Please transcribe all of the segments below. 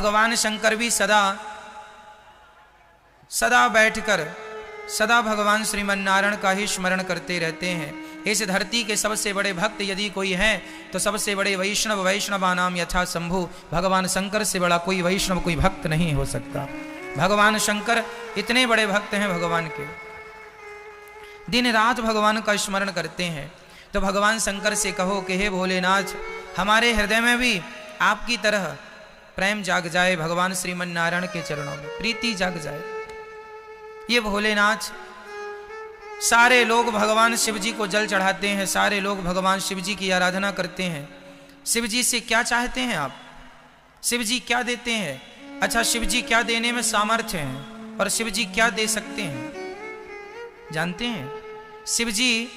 भगवान शंकर भी सदा सदा बैठकर सदा भगवान श्रीमन नारायण का ही स्मरण करते रहते हैं। इस धरती के सबसे बड़े भक्त यदि कोई है तो सबसे बड़े वैष्णव वैष्णवानाम यथा शंभु, भगवान शंकर से बड़ा कोई वैष्णव कोई भक्त नहीं हो सकता। भगवान शंकर इतने बड़े भक्त हैं भगवान के, दिन रात भगवान का स्मरण करते हैं। तो भगवान शंकर से कहो कि हे भोलेनाथ, हमारे हृदय में भी आपकी तरह प्रेम जाग जाए, भगवान श्रीमन नारायण के चरणों में प्रीति जाग जाए। ये भोलेनाथ, सारे लोग भगवान शिव जी को जल चढ़ाते हैं, सारे लोग भगवान शिव जी की आराधना करते हैं। शिव जी से क्या चाहते हैं आप? शिव जी क्या देते हैं? अच्छा, शिव जी क्या देने में सामर्थ्य हैं और शिव जी क्या दे सकते हैं जानते हैं? शिव जी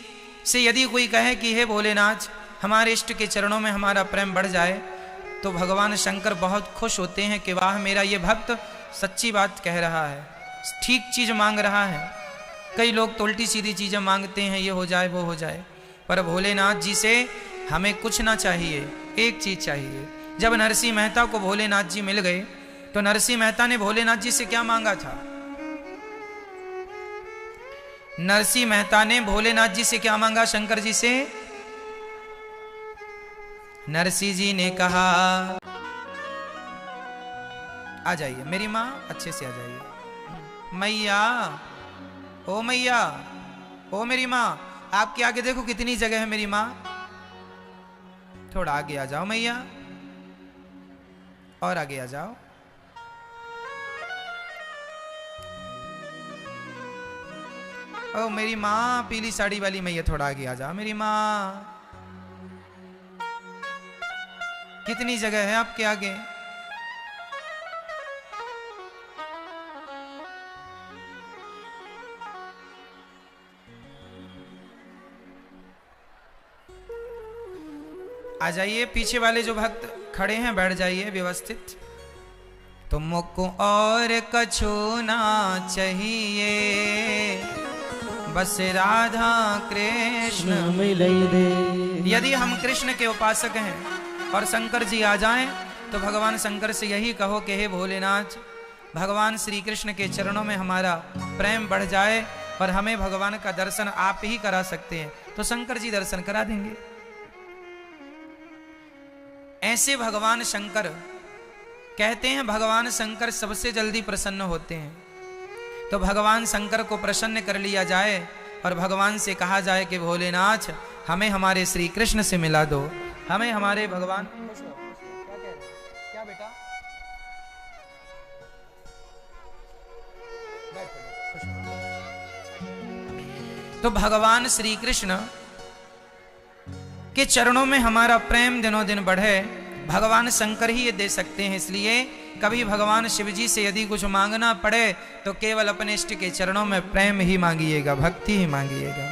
से यदि कोई कहे कि हे भोलेनाथ, हमारे इष्ट के चरणों में हमारा प्रेम बढ़ जाए, तो भगवान शंकर बहुत खुश होते हैं कि वाह, मेरा ये भक्त सच्ची बात कह रहा है, ठीक चीज मांग रहा है। कई लोग तो उल्टी सीधी चीजें मांगते हैं, ये हो जाए वो हो जाए, पर भोलेनाथ जी से हमें कुछ ना चाहिए, एक चीज चाहिए। जब नरसिंह मेहता को भोलेनाथ जी मिल गए तो नरसिंह मेहता ने भोलेनाथ जी से क्या मांगा था? नरसिंह मेहता ने भोलेनाथ जी से क्या मांगा? शंकर जी से नरसिंह जी ने कहा, आ जाइए मेरी माँ, अच्छे से आ जाइए। मैया, ओ मैया, ओ मेरी माँ, आपके आगे देखो कितनी जगह है मेरी माँ, थोड़ा आगे आ जाओ मैया, और आगे आ जाओ। ओ मेरी माँ, पीली साड़ी वाली मैया, थोड़ा आगे आ जाओ मेरी माँ, कितनी जगह है आपके आगे। आ जाइए, पीछे वाले जो भक्त खड़े हैं बैठ जाइए व्यवस्थित। तुमको और कछु ना चाहिए, बस राधा कृष्ण मिले दे। यदि हम कृष्ण के उपासक हैं और शंकर जी आ जाएं तो भगवान शंकर से यही कहो कि हे भोलेनाथ, भगवान श्री कृष्ण के चरणों में हमारा प्रेम बढ़ जाए और हमें भगवान का दर्शन आप ही करा सकते हैं। तो शंकर जी दर्शन करा देंगे। ऐसे भगवान शंकर कहते हैं, भगवान शंकर सबसे जल्दी प्रसन्न होते हैं। तो भगवान शंकर को प्रसन्न कर लिया जाए और भगवान से कहा जाए कि भोलेनाथ, हमें हमारे श्री कृष्ण से मिला दो, हमें हमारे भगवान। क्या बेटा? तो भगवान श्री कृष्ण के चरणों में हमारा प्रेम दिनों दिन बढ़े, भगवान शंकर ही ये दे सकते हैं। इसलिए कभी भगवान शिव जी से यदि कुछ मांगना पड़े तो केवल अपने इष्ट के चरणों में प्रेम ही मांगिएगा, भक्ति ही मांगिएगा।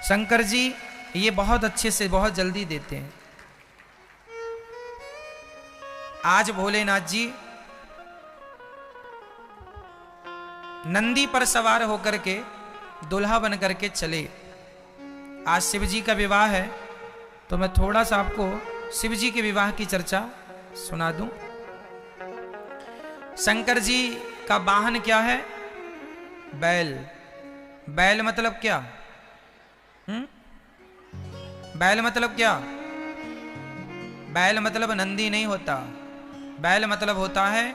शंकर जी ये बहुत अच्छे से बहुत जल्दी देते हैं। आज भोलेनाथ जी नंदी पर सवार होकर के दुल्हा बन करके चले। आज शिव जी का विवाह है, तो मैं थोड़ा सा आपको शिव जी के विवाह की चर्चा सुना दूं। शंकर जी का वाहन क्या है? बैल। बैल मतलब क्या? बैल मतलब क्या? बैल मतलब नंदी नहीं होता। बैल मतलब होता है,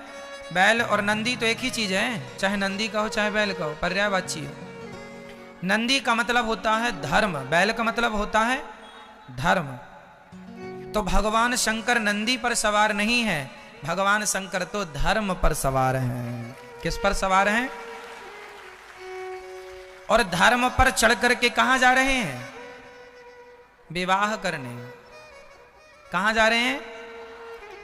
बैल और नंदी तो एक ही चीज है, चाहे नंदी का हो चाहे बैल का हो, पर्यायवाची हो। नंदी का मतलब होता है धर्म, बैल का मतलब होता है धर्म। तो भगवान शंकर नंदी पर सवार नहीं है, भगवान शंकर तो धर्म पर सवार हैं। किस पर सवार हैं? और धर्म पर चढ़ करके कहां जा रहे हैं? विवाह करने। कहां जा रहे हैं?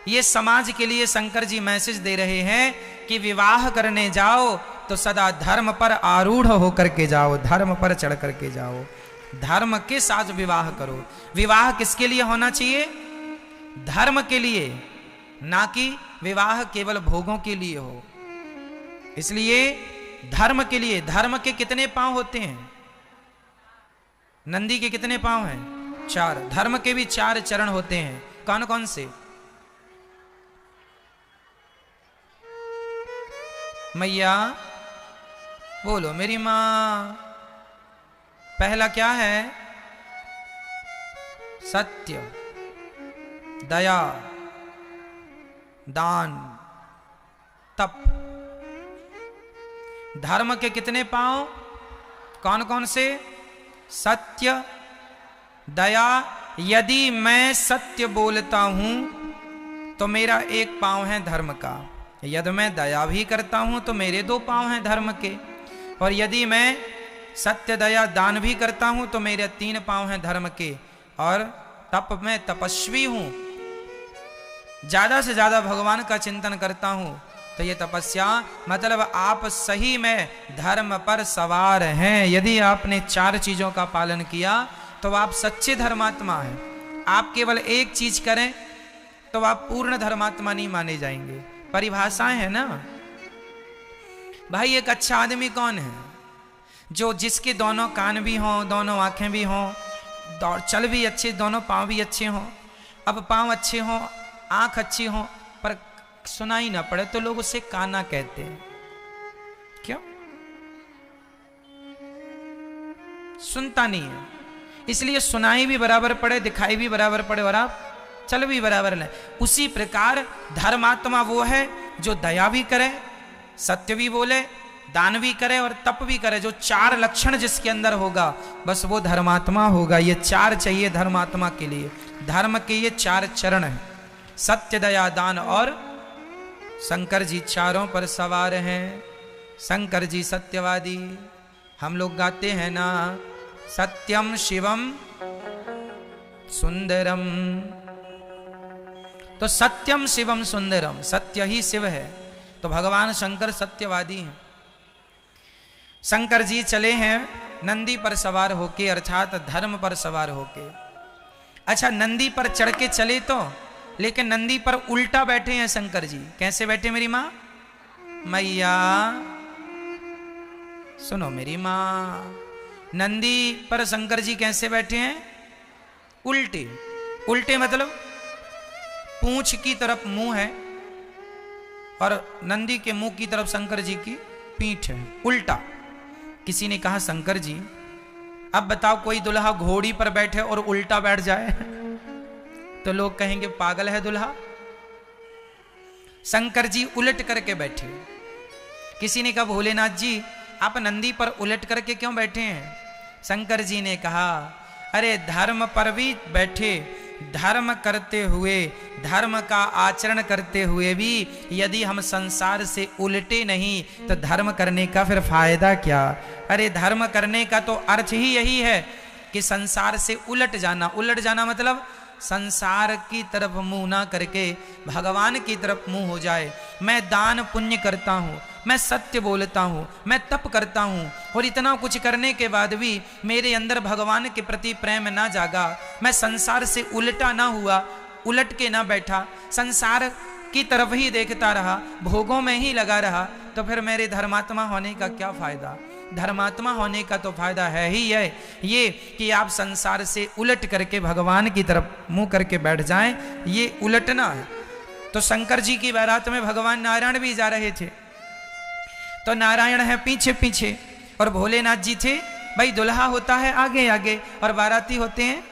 ये समाज के लिए शंकर जी मैसेज दे रहे हैं कि विवाह करने जाओ तो सदा धर्म पर आरूढ़ होकर के जाओ, धर्म पर चढ़ करके जाओ, धर्म के साथ विवाह करो। विवाह किसके लिए होना चाहिए? धर्म के लिए, ना कि विवाह केवल भोगों के लिए हो। इसलिए धर्म के लिए। धर्म के कितने पांव होते हैं? नंदी के कितने पांव हैं? 4। धर्म के भी 4 चरण होते हैं। कौन कौन से? मैया बोलो मेरी माँ। पहला क्या है? सत्य, दया, दान, तप। धर्म के कितने पांव? कौन कौन से? सत्य, दया। यदि मैं सत्य बोलता हूं तो मेरा एक पांव है धर्म का। यदि मैं दया भी करता हूं तो मेरे 2 पांव हैं धर्म के। और यदि मैं सत्य, दया, दान भी करता हूं तो मेरे 3 पांव हैं धर्म के। और तप में तपस्वी हूं, ज्यादा से ज्यादा भगवान का चिंतन करता हूं। तो ये तपस्या मतलब आप सही में धर्म पर सवार हैं। यदि आपने 4 चीजों का पालन किया तो आप सच्चे धर्मात्मा हैं। आप केवल एक चीज करें तो आप पूर्ण धर्मात्मा नहीं माने जाएंगे। परिभाषाएं है ना भाई। एक अच्छा आदमी कौन है? जो जिसके दोनों कान भी हों, दोनों आंखें भी हों, चल भी अच्छे, दोनों पांव भी अच्छे हों। अब पांव अच्छे हों, आंख अच्छी हो, पर सुनाई ना पड़े तो लोग उसे काना कहते हैं। क्यों? सुनता नहीं है, इसलिए सुनाई भी बराबर पड़े, दिखाई भी बराबर पड़े और आप चल भी बराबर लें। उसी प्रकार धर्मात्मा वो है जो दया भी करे, सत्य भी बोले, दान भी करे और तप भी करे। जो 4 लक्षण जिसके अंदर होगा बस वो धर्मात्मा होगा। ये 4 चाहिए धर्मात्मा के लिए। धर्म के ये 4 चरण हैं, सत्य, दया, दान और शंकर जी चारों पर सवार हैं। शंकर जी सत्यवादी। हम लोग गाते हैं ना, सत्यम शिवम सुंदरम। तो सत्यम शिवम सुंदरम, सत्य ही शिव है। तो भगवान शंकर सत्यवादी हैं। शंकर जी चले हैं नंदी पर सवार होके, अर्थात धर्म पर सवार होके। अच्छा, नंदी पर चढ़ के चले तो, लेकिन नंदी पर उल्टा बैठे हैं शंकर जी। कैसे बैठे मेरी माँ? मैया सुनो मेरी माँ, नंदी पर शंकर जी कैसे बैठे हैं? उल्टे। उल्टे मतलब पूंछ की तरफ मुंह है और नंदी के मुंह की तरफ शंकर जी की पीठ है, उल्टा। किसी ने कहा शंकर जी अब बताओ कोई दुल्हा घोड़ी पर बैठे और उल्टा बैठ जाए तो लोग कहेंगे पागल है दुल्हा। शंकर जी उलट करके बैठे। किसी ने कहा भोलेनाथ जी आप नंदी पर उलट करके क्यों बैठे हैं? शंकर जी ने कहा अरे धर्म पर भी बैठे, धर्म करते हुए, धर्म का आचरण करते हुए भी यदि हम संसार से उलटे नहीं तो धर्म करने का फिर फायदा क्या? अरे धर्म करने का तो अर्थ ही यही है कि संसार से उलट जाना। उलट जाना मतलब संसार की तरफ मुंह ना करके भगवान की तरफ मुंह हो जाए। मैं दान पुण्य करता हूँ, मैं सत्य बोलता हूँ, मैं तप करता हूँ और इतना कुछ करने के बाद भी मेरे अंदर भगवान के प्रति प्रेम ना जागा, मैं संसार से उल्टा ना हुआ, उलट के ना बैठा, संसार की तरफ ही देखता रहा, भोगों में ही लगा रहा, तो फिर मेरे धर्मात्मा होने का क्या फायदा? धर्मात्मा होने का तो फायदा है ही है ये कि आप संसार से उलट करके भगवान की तरफ मुंह करके बैठ जाएं, ये उलटना है। तो शंकर जी की बारात में भगवान नारायण भी जा रहे थे, तो नारायण है पीछे पीछे और भोलेनाथ जी थे भाई दुल्हा होता है आगे आगे और बाराती होते हैं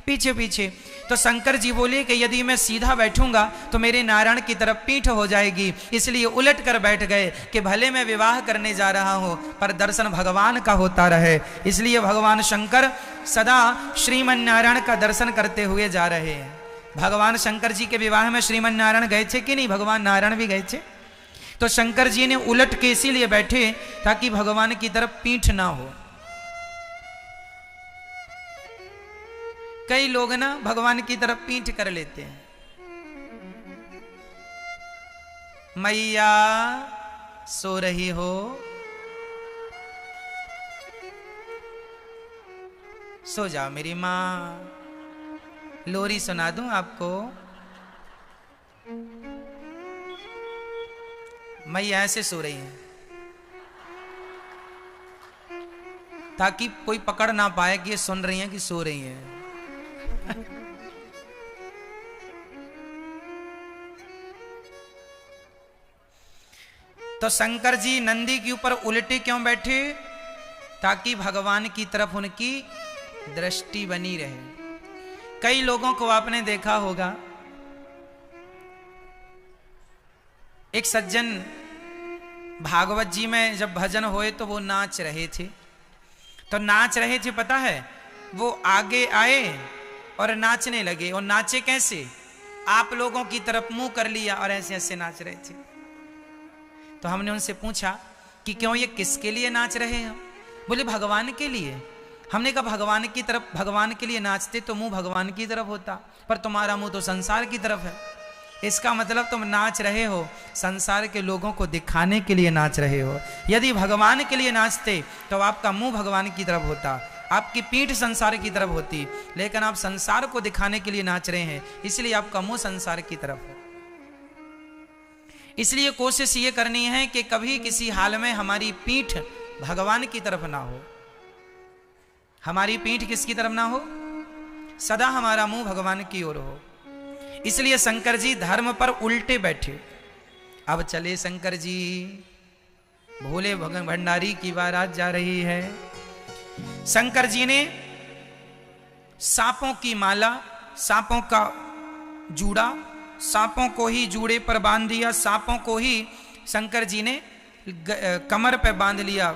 पीछे पीछे। तो शंकर जी बोले कि यदि मैं सीधा बैठूंगा तो मेरे नारायण की तरफ पीठ हो जाएगी, इसलिए उलट कर बैठ गए कि भले मैं विवाह करने जा रहा हूं पर दर्शन भगवान का होता रहे। इसलिए भगवान शंकर सदा श्रीमन नारायण का दर्शन करते हुए जा रहे हैं। भगवान शंकर जी के विवाह में श्रीमन नारायण गए थे कि नहीं? भगवान नारायण भी गए थे। तो शंकर जी ने उलट के इसीलिए बैठे ताकि भगवान की तरफ पीठ ना हो। कई लोग ना भगवान की तरफ पीठ कर लेते हैं। मैया सो रही हो? सो जाओ मेरी मां, लोरी सुना दूं आपको? मैया ऐसे सो रही हैं ताकि कोई पकड़ ना पाए कि ये सुन रही हैं कि सो रही हैं। तो शंकर जी नंदी के ऊपर उल्टे क्यों बैठे? ताकि भगवान की तरफ उनकी दृष्टि बनी रहे। कई लोगों को आपने देखा होगा, एक सज्जन भागवत जी में जब भजन होए तो वो नाच रहे थे। तो नाच रहे थे, पता है, वो आगे आए और नाचने लगे। और नाचे कैसे? आप लोगों की तरफ मुंह कर लिया और ऐसे ऐसे नाच रहे थे। तो हमने उनसे पूछा कि क्यों, ये किसके लिए नाच रहे हैं? बोले भगवान के लिए। हमने कहा भगवान की तरफ, भगवान के लिए नाचते तो मुंह भगवान की तरफ होता, पर तुम्हारा मुंह तो संसार की तरफ है। इसका मतलब तुम नाच रहे हो संसार के लोगों को दिखाने के लिए नाच रहे हो। यदि भगवान के लिए नाचते तो आपका मुंह भगवान की तरफ होता, आपकी पीठ संसार की तरफ होती, लेकिन आप संसार को दिखाने के लिए नाच रहे हैं, इसलिए आपका मुंह संसार की तरफ है। इसलिए कोशिश ये करनी है कि कभी किसी हाल में हमारी पीठ भगवान की तरफ ना हो। हमारी पीठ किसकी तरफ ना हो? सदा हमारा मुंह भगवान की ओर हो। इसलिए शंकर जी धर्म पर उल्टे बैठे। अब चले शंकर जी, भोले भंडारी की बारात जा रही है। शंकर जी ने सांपों की माला, सांपों का जूड़ा, सांपों को ही जूड़े पर बांध दिया, सांपों को ही शंकर जी ने कमर पे बांध लिया।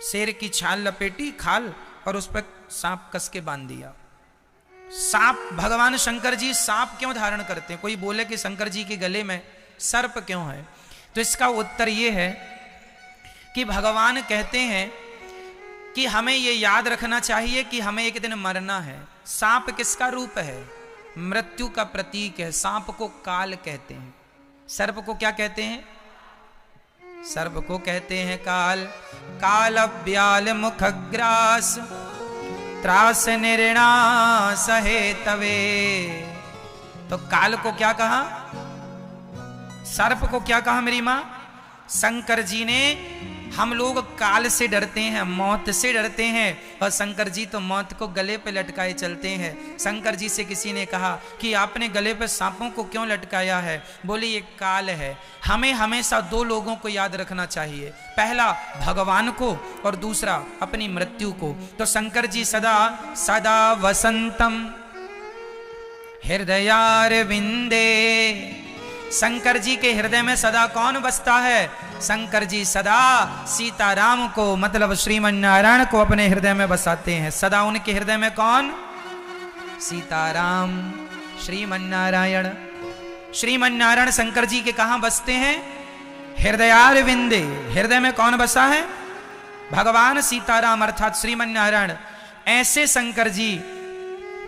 शेर की छाल लपेटी, खाल, और उस पर सांप कस के बांध दिया। सांप, भगवान शंकर जी सांप क्यों धारण करते हैं? कोई बोले कि शंकर जी के गले में सर्प क्यों है? तो इसका उत्तर यह है कि भगवान कहते हैं कि हमें यह याद रखना चाहिए कि हमें एक दिन मरना है। सांप किसका रूप है? मृत्यु का प्रतीक है। सांप को काल कहते हैं। सर्प को क्या कहते हैं? सर्प को कहते हैं काल। काल ब्याल मुखग्रास त्रास निर्णास है तवे। तो काल को क्या कहा? सर्प को क्या कहा मेरी मां? शंकर जी ने, हम लोग काल से डरते हैं, मौत से डरते हैं, और शंकर जी तो मौत को गले पे लटकाए चलते हैं। शंकर जी से किसी ने कहा कि आपने गले पे सांपों को क्यों लटकाया है? बोले ये काल है। हमें हमेशा दो लोगों को याद रखना चाहिए, पहला भगवान को और दूसरा अपनी मृत्यु को। तो शंकर जी सदा सदा वसंतम हृदयार विंदे। शंकर जी के हृदय में सदा कौन बसता है? शंकर जी सदा सीताराम को, मतलब श्रीमन नारायण को अपने हृदय में बसाते हैं। सदा उनके हृदय में कौन? सीताराम, श्रीमन नारायण। श्रीमन नारायण शंकर जी के कहां बसते हैं? हृदयार विंदे। हृदय में कौन बसा है? भगवान सीताराम अर्थात श्रीमन नारायण। ऐसे शंकर जी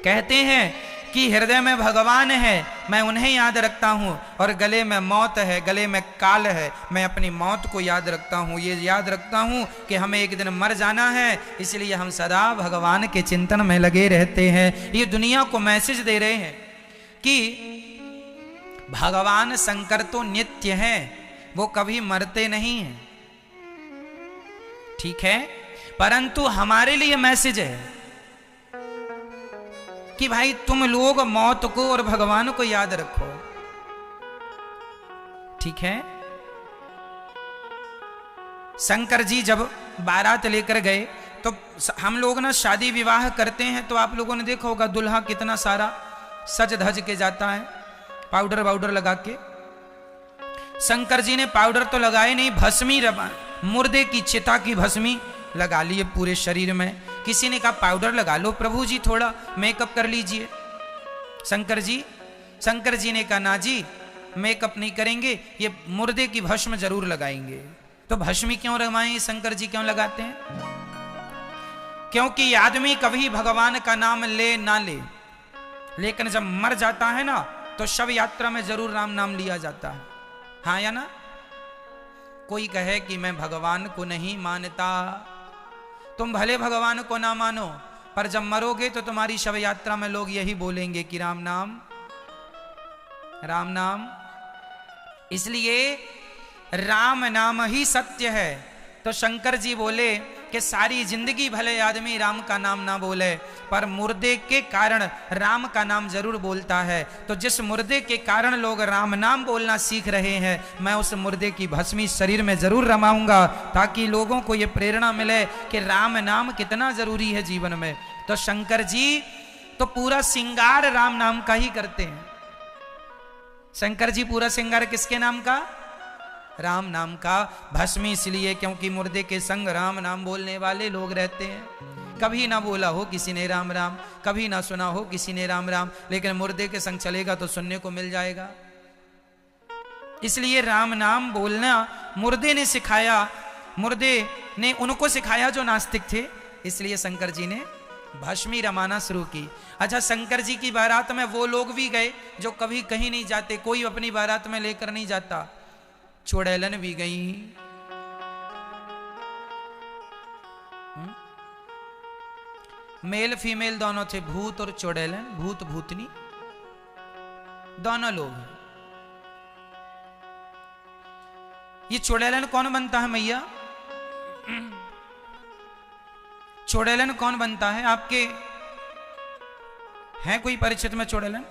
कहते हैं कि हृदय में भगवान है, मैं उन्हें याद रखता हूं, और गले में मौत है, गले में काल है, मैं अपनी मौत को याद रखता हूं। ये याद रखता हूं कि हमें एक दिन मर जाना है, इसलिए हम सदा भगवान के चिंतन में लगे रहते हैं। ये दुनिया को मैसेज दे रहे हैं कि भगवान शंकर तो नित्य हैं, वो कभी मरते नहीं हैं, ठीक है, परंतु हमारे लिए मैसेज है कि भाई तुम लोग मौत को और भगवान को याद रखो, ठीक है। शंकर जी जब बारात लेकर गए तो हम लोग ना शादी विवाह करते हैं तो आप लोगों ने देखा होगा दुल्हा कितना सारा सज धज के जाता है, पाउडर वाउडर लगा के। शंकर जी ने पाउडर तो लगाए नहीं, भस्मी मुर्दे की चिता की भस्मी लगा लिए पूरे शरीर में। किसी ने कहा पाउडर लगा लो प्रभु जी, थोड़ा मेकअप कर लीजिए। शंकर जी ने कहा ना जी, मेकअप नहीं करेंगे, ये मुर्दे की भस्म जरूर लगाएंगे। तो भस्मी क्यों लगाएं? शंकर जी क्यों लगाते हैं? क्योंकि आदमी कभी भगवान का नाम ले ना ले, लेकिन जब मर जाता है ना तो शव यात्रा में जरूर राम नाम लिया जाता है, हाँ या ना। कोई कहे कि मैं भगवान को नहीं मानता, तुम भले भगवान को ना मानो, पर जब मरोगे तो तुम्हारी शव यात्रा में लोग यही बोलेंगे कि राम नाम, राम नाम। इसलिए राम नाम ही सत्य है। तो शंकर जी बोले कि सारी जिंदगी भले आदमी राम का नाम ना बोले पर मुर्दे के कारण राम का नाम जरूर बोलता है। तो जिस मुर्दे के कारण लोग राम नाम बोलना सीख रहे हैं, मैं उस मुर्दे की भस्मी शरीर में जरूर रमाऊंगा ताकि लोगों को यह प्रेरणा मिले कि राम नाम कितना जरूरी है जीवन में। तो शंकर जी तो पूरा श्रृंगार राम नाम का ही करते हैं। शंकर जी पूरा श्रृंगार किसके नाम का? राम नाम का। भस्मी इसलिए क्योंकि मुर्दे के संग राम नाम बोलने वाले लोग रहते हैं। कभी ना बोला हो किसी ने राम राम, कभी ना सुना हो किसी ने राम राम, लेकिन मुर्दे के संग चलेगा तो सुनने को मिल जाएगा। इसलिए राम नाम बोलना मुर्दे ने सिखाया, मुर्दे ने उनको सिखाया जो नास्तिक थे। इसलिए शंकर जी ने भस्मी रमाना शुरू की। अच्छा, शंकर जी की बारात में वो लोग भी गए जो कभी कहीं नहीं जाते, कोई अपनी बारात में लेकर नहीं जाता। चुड़ैलन भी गई, मेल फीमेल दोनों थे, भूत और चुड़ैलन, भूत भूतनी दोनों लोग। ये चुड़ैलन कौन बनता है मैया? चुड़ैलन कौन बनता है? आपके है कोई परिचित में चुड़ैलन?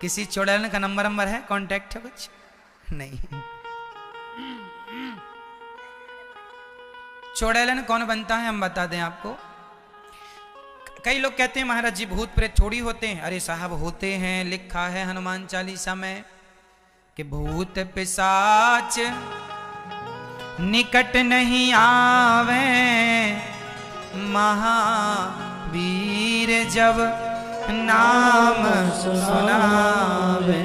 किसी चुड़ैलन का नंबर है, कांटेक्ट है कुछ? नहीं। चुड़ैलन कौन बनता है हम बता दें आपको। कई लोग कहते हैं महाराज जी भूत प्रेत थोड़ी होते हैं। अरे साहब होते हैं, लिखा है हनुमान चालीसा में कि भूत पिशाच निकट नहीं आवे, महावीर जब नाम सुनावे।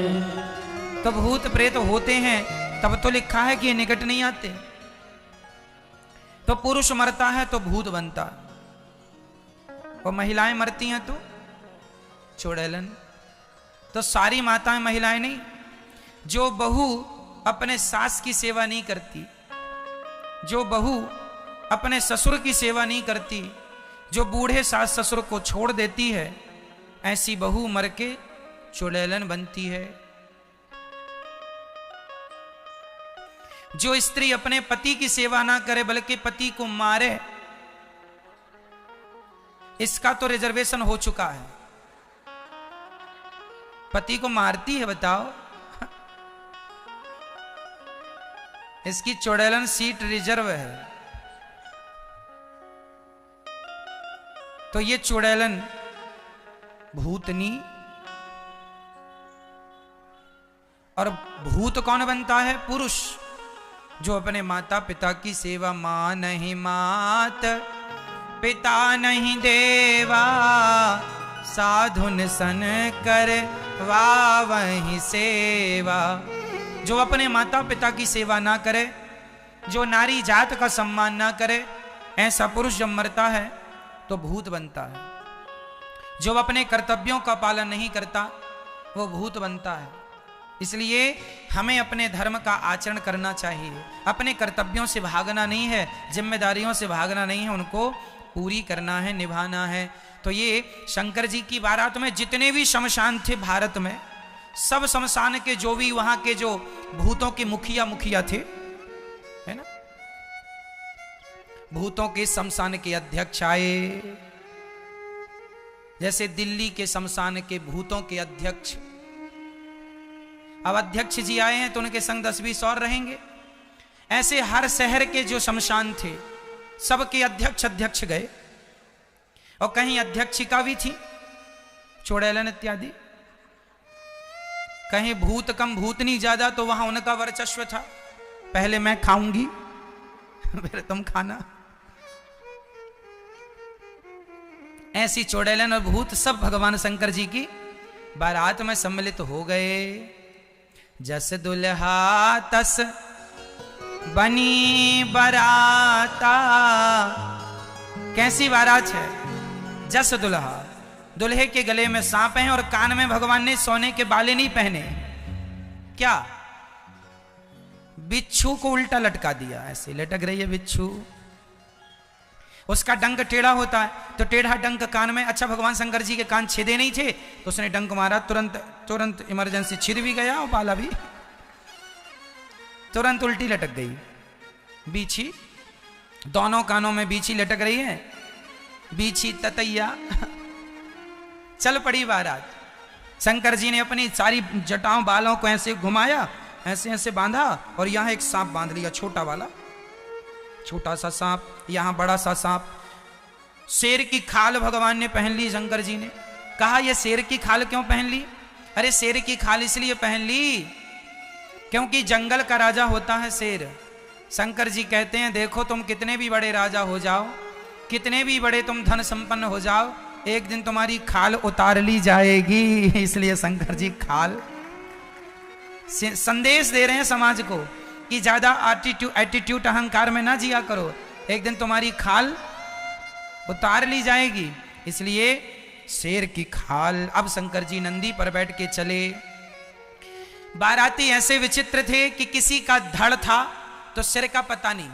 तो भूत प्रेत होते हैं तब तो लिखा है कि ये निकट नहीं आते। तो पुरुष मरता है तो भूत बनता, और महिलाएं मरती हैं तो चुड़ैलन। तो सारी माताएं महिलाएं नहीं। जो बहू अपने सास की सेवा नहीं करती, जो बहू अपने ससुर की सेवा नहीं करती, जो बूढ़े सास ससुर को छोड़ देती है, ऐसी बहू मर के चुड़ैलन बनती है। जो स्त्री अपने पति की सेवा ना करे बल्कि पति को मारे, इसका तो रिजर्वेशन हो चुका है। पति को मारती है बताओ, इसकी चुड़ैलन सीट रिजर्व है। तो ये चुड़ैलन भूतनी। और भूत कौन बनता है? पुरुष, जो अपने माता पिता की सेवा, मां नहीं मात पिता नहीं देवा, साधुन सन कर वही सेवा। जो अपने माता पिता की सेवा ना करे, जो नारी जात का सम्मान ना करे, ऐसा पुरुष जब मरता है तो भूत बनता है। जो अपने कर्तव्यों का पालन नहीं करता वो भूत बनता है। इसलिए हमें अपने धर्म का आचरण करना चाहिए। अपने कर्तव्यों से भागना नहीं है, जिम्मेदारियों से भागना नहीं है, उनको पूरी करना है, निभाना है। तो ये शंकर जी की बारात में जितने भी शमशान थे भारत में, सब शमशान के जो भी वहां के जो भूतों के मुखिया थे, है ना, भूतों के शमशान के अध्यक्ष आए। जैसे दिल्ली के शमशान के भूतों के अध्यक्ष, अब अध्यक्ष जी आए हैं तो उनके संग 10-20 और रहेंगे। ऐसे हर शहर के जो शमशान थे सबके अध्यक्ष गए, और कहीं अध्यक्षिका भी थी, चुड़ैलन इत्यादि। कहीं भूत कम भूतनी ज्यादा, तो वहां उनका वर्चस्व था। पहले मैं खाऊंगी फिर तुम खाना। ऐसी चुड़ैलन और भूत सब भगवान शंकर जी की बारात में सम्मिलित हो गए। जस दुल्हा तस बनी बराता। कैसी बारात है? जस दुल्हा, दुल्हे के गले में सांप है और कान में भगवान ने सोने के बाले नहीं पहने। क्या? बिच्छू को उल्टा लटका दिया, ऐसे लटक रही है बिच्छू। उसका डंक टेढ़ा होता है, तो टेढ़ा डंक कान में। अच्छा, भगवान शंकर जी के कान छेदे नहीं थे तो उसने डंक मारा, तुरंत इमरजेंसी छिद भी गया और बाला भी तुरंत उल्टी लटक गई। बीछी, दोनों कानों में बीछी लटक रही है, बीछी ततैया। चल पड़ी बारात। शंकर जी ने अपनी सारी जटाओं बालों को ऐसे घुमाया, ऐसे ऐसे बांधा, और यहां एक सांप बांध लिया, छोटा वाला, छोटा सा सांप, यहां बड़ा सा सांप। शेर की खाल भगवान ने पहन ली। शंकर जी ने कहा ये शेर की खाल क्यों पहन ली? अरे शेर की खाल इसलिए पहन ली क्योंकि जंगल का राजा होता है शेर। शंकर जी कहते हैं देखो तुम कितने भी बड़े राजा हो जाओ, कितने भी बड़े तुम धन संपन्न हो जाओ, एक दिन तुम्हारी खाल उतार ली जाएगी। इसलिए शंकर जी खाल संदेश दे रहे हैं समाज को कि ज्यादा एटीट्यूड अहंकार में ना जिया करो, एक दिन तुम्हारी खाल उतार ली जाएगी। इसलिए शेर की खाल। अब शंकर जी नंदी पर बैठ के चले। बाराती ऐसे विचित्र थे कि किसी का धड़ था तो सिर का पता नहीं,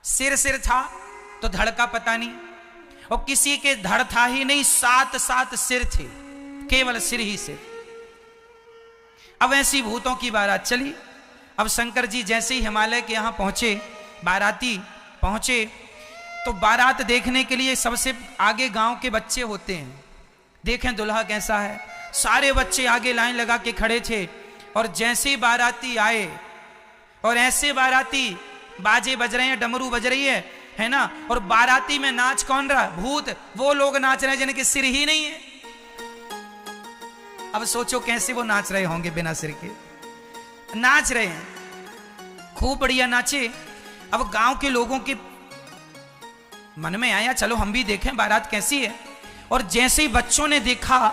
सिर था तो धड़ का पता नहीं, और किसी के धड़ था ही नहीं, 7 सिर थे, केवल सिर ही सिर। अब ऐसी भूतों की बारात चली। अब शंकर जी जैसे ही हिमालय के यहां पहुंचे, बाराती पहुंचे, तो बारात देखने के लिए सबसे आगे गांव के बच्चे होते हैं। देखें दुल्हा कैसा है, सारे बच्चे आगे लाइन लगा के खड़े थे। और जैसे ही बाराती आए, और ऐसे बाराती, बाजे बज रहे हैं, डमरू बज रही है ना, और बाराती में नाच कौन रहा? भूत। वो लोग नाच रहे हैं जिनके सिर ही नहीं है। अब सोचो कैसे वो नाच रहे होंगे, बिना सिर के नाच रहे हैं, खूब बढ़िया नाचे। अब गांव के लोगों के मन में आया चलो हम भी देखें बारात कैसी है। और जैसे ही बच्चों ने देखा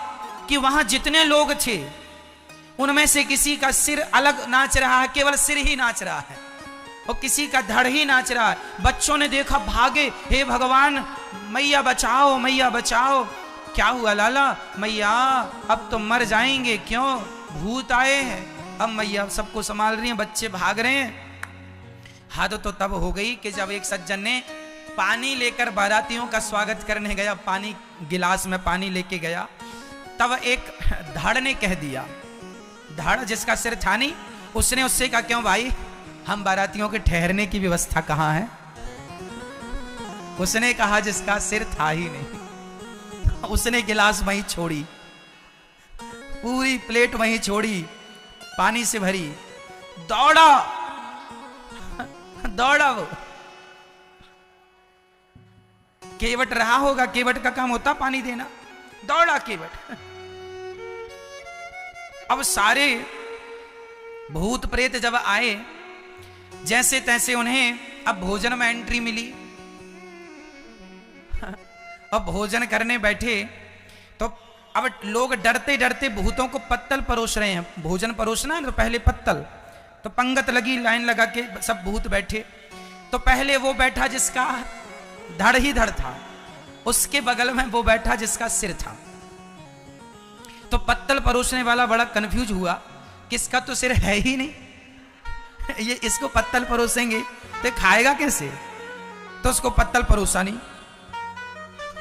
कि वहां जितने लोग थे उनमें से किसी का सिर अलग नाच रहा है, केवल सिर ही नाच रहा है, और किसी का धड़ ही नाच रहा है। बच्चों ने देखा, भागे, हे भगवान मैया बचाओ, मैया बचाओ। क्या हुआ लाला? मैया अब तो मर जाएंगे। क्यों? भूत आए हैं। अब मैया सबको संभाल रही हैं, बच्चे भाग रहे हैं। हद तो तब हो गई कि जब एक सज्जन ने पानी लेकर बारातियों का स्वागत करने गया, पानी गिलास में पानी लेके गया, तब एक धड़ ने कह दिया, धड़ जिसका सिर था नहीं, उसने उससे कहा क्यों भाई, हम बारातियों के ठहरने की व्यवस्था कहां है? उसने कहा जिसका सिर था ही नहीं। उसने गिलास वहीं छोड़ी, पूरी प्लेट वहीं छोड़ी, पानी से भरी, दौड़ा वो। केवट रहा होगा, केवट का काम होता पानी देना, दौड़ा केवट। अब सारे भूत प्रेत जब आए, जैसे तैसे उन्हें अब भोजन में एंट्री मिली। अब भोजन करने बैठे तो अब लोग डरते डरते भूतों को पत्तल परोस रहे हैं। भोजन परोसना है तो पहले पत्तल, तो पंगत लगी, लाइन लगा के सब भूत बैठे। तो पहले वो बैठा जिसका धड़ ही धड़ था, उसके बगल में वो बैठा जिसका सिर था। तो पत्तल परोसने वाला बड़ा कंफ्यूज हुआ, किसका तो सिर है ही नहीं, ये इसको पत्तल परोसेंगे तो खाएगा कैसे? तो उसको पत्तल परोसा नहीं,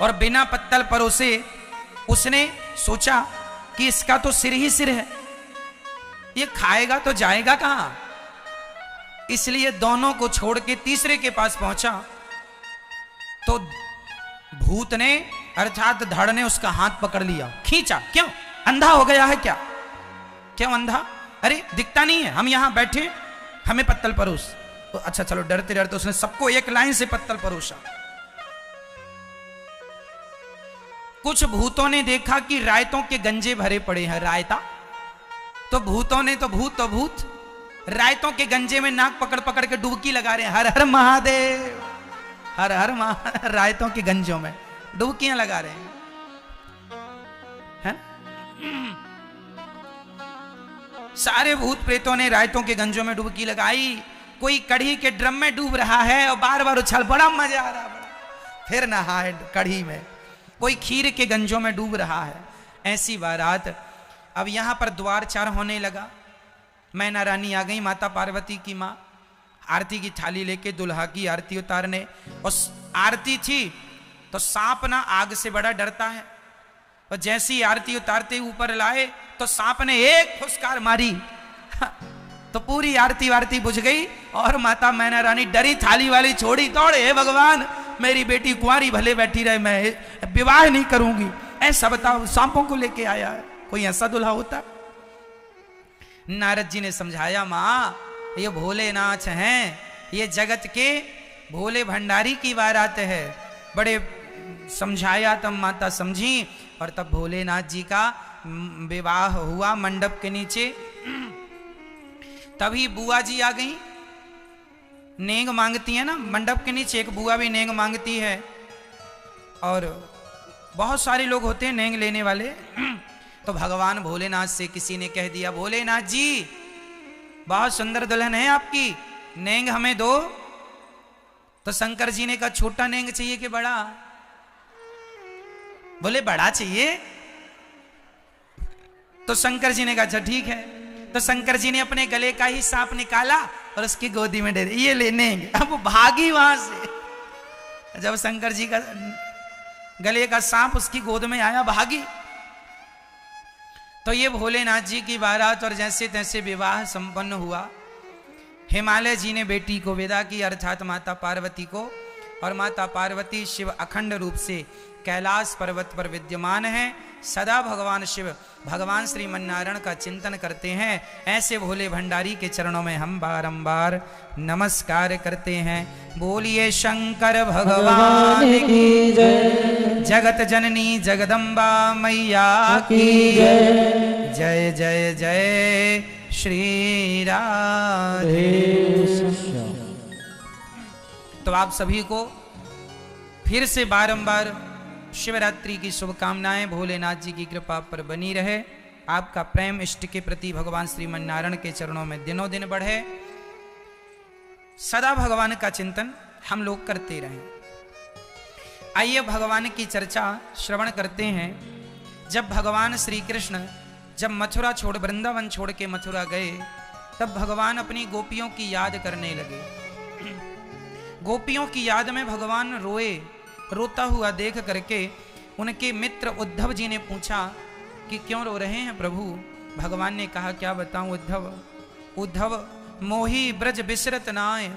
और बिना पत्तल परोसे उसने सोचा कि इसका तो सिर ही सिर है, ये खाएगा तो जाएगा कहां? इसलिए दोनों को छोड़ के तीसरे के पास पहुंचा। तो भूत ने अर्थात धड़ ने उसका हाथ पकड़ लिया, खींचा। क्यों? अंधा हो गया है क्या? क्यों अंधा? अरे दिखता नहीं है, हम यहां बैठे, हमें पत्तल परोस। तो अच्छा चलो, डरते डरते उसने सबको एक लाइन से पत्तल परोसा। कुछ भूतों ने देखा कि रायतों के गंजे भरे पड़े हैं, रायता। तो भूतों ने तो भूत रायतों के गंजे में नाक पकड़ पकड़ के डुबकी लगा रहे हैं, हर हर महादेव, हर हर महादेव। रायतों के गंजों में डुबकियां लगा रहे हैं। सारे भूत प्रेतों ने रायतों के गंजों में डुबकी लगाई। कोई कढ़ी के ड्रम में डूब रहा है और बार बार उछल, बड़ा मजा आ रहा, बड़ा फिर नहाए कढ़ी में। कोई खीर के गंजों में डूब रहा है। ऐसी बारात। अब यहां पर द्वारचार होने लगा। मैना रानी आ गई, माता पार्वती की मां, आरती की थाली लेके दुल्हा की आरती उतारने। और आरती थी तो सांप ना आग से बड़ा डरता है, और जैसी आरती उतारते ऊपर लाए तो सांप ने एक फुसकार मारी तो पूरी आरती वारती बुझ गई और माता मैना रानी डरी, थाली वाली छोड़ी, दौड़े, हे भगवान मेरी बेटी कुंवारी भले बैठी रहे, मैं विवाह नहीं करूंगी। ऐसा बताओ, सांपों को लेके आया है, कोई ऐसा दुल्हा होता? नारद जी ने समझाया, माँ ये भोलेनाथ हैं, ये जगत के भोले भंडारी की बारात है। बड़े समझाया, तब माता समझी और तब भोलेनाथ जी का विवाह हुआ मंडप के नीचे। तभी बुआ जी आ गई, नेंग मांगती है ना मंडप के नीचे, एक बुआ भी नेंग मांगती है और बहुत सारे लोग होते हैं नेंग लेने वाले। तो भगवान भोलेनाथ से किसी ने कह दिया, भोलेनाथ जी बहुत सुंदर दुल्हन है आपकी, नेंग हमें दो। तो शंकर जी ने कहा, छोटा नेंग चाहिए कि बड़ा? बोले बड़ा चाहिए। तो शंकर जी ने कहा, अच्छा ठीक है। तो शंकर जी ने अपने गले का ही सांप निकाला और उसकी गोदी में दे दिया, ये ले नेंग। अब वो भागी वहां से। जब शंकर जी का गले का सांप उसकी गोद में आया, भागी। तो ये भोलेनाथ जी की बारात और जैसे तैसे विवाह संपन्न हुआ। हिमालय जी ने बेटी को विदा की, अर्थात माता पार्वती को। और माता पार्वती शिव अखंड रूप से कैलाश पर्वत पर विद्यमान है। सदा भगवान शिव, भगवान श्रीमन्नारायण का चिंतन करते हैं। ऐसे भोले भंडारी के चरणों में हम बारंबार नमस्कार करते हैं। बोलिए शंकर भगवान की जय, जगत जननी जगदम्बा मैया की जय, जय जय जय श्री राधे। तो आप सभी को फिर से बारंबार शिवरात्रि की शुभकामनाएं। भोलेनाथ जी की कृपा पर बनी रहे। आपका प्रेम इष्ट के प्रति भगवान श्रीमन्नारायण के चरणों में दिनों दिन बढ़े। सदा भगवान का चिंतन हम लोग करते रहें। आइए भगवान की चर्चा श्रवण करते हैं। जब भगवान श्री कृष्ण जब मथुरा छोड़, वृंदावन छोड़ के मथुरा गए, तब भगवान अपनी गोपियों की याद करने लगे। गोपियों की याद में भगवान रोए। रोता हुआ देख करके उनके मित्र उद्धव जी ने पूछा कि क्यों रो रहे हैं प्रभु? भगवान ने कहा, क्या बताऊं उद्धव, उद्धव मोही ब्रज बिसरत नाय।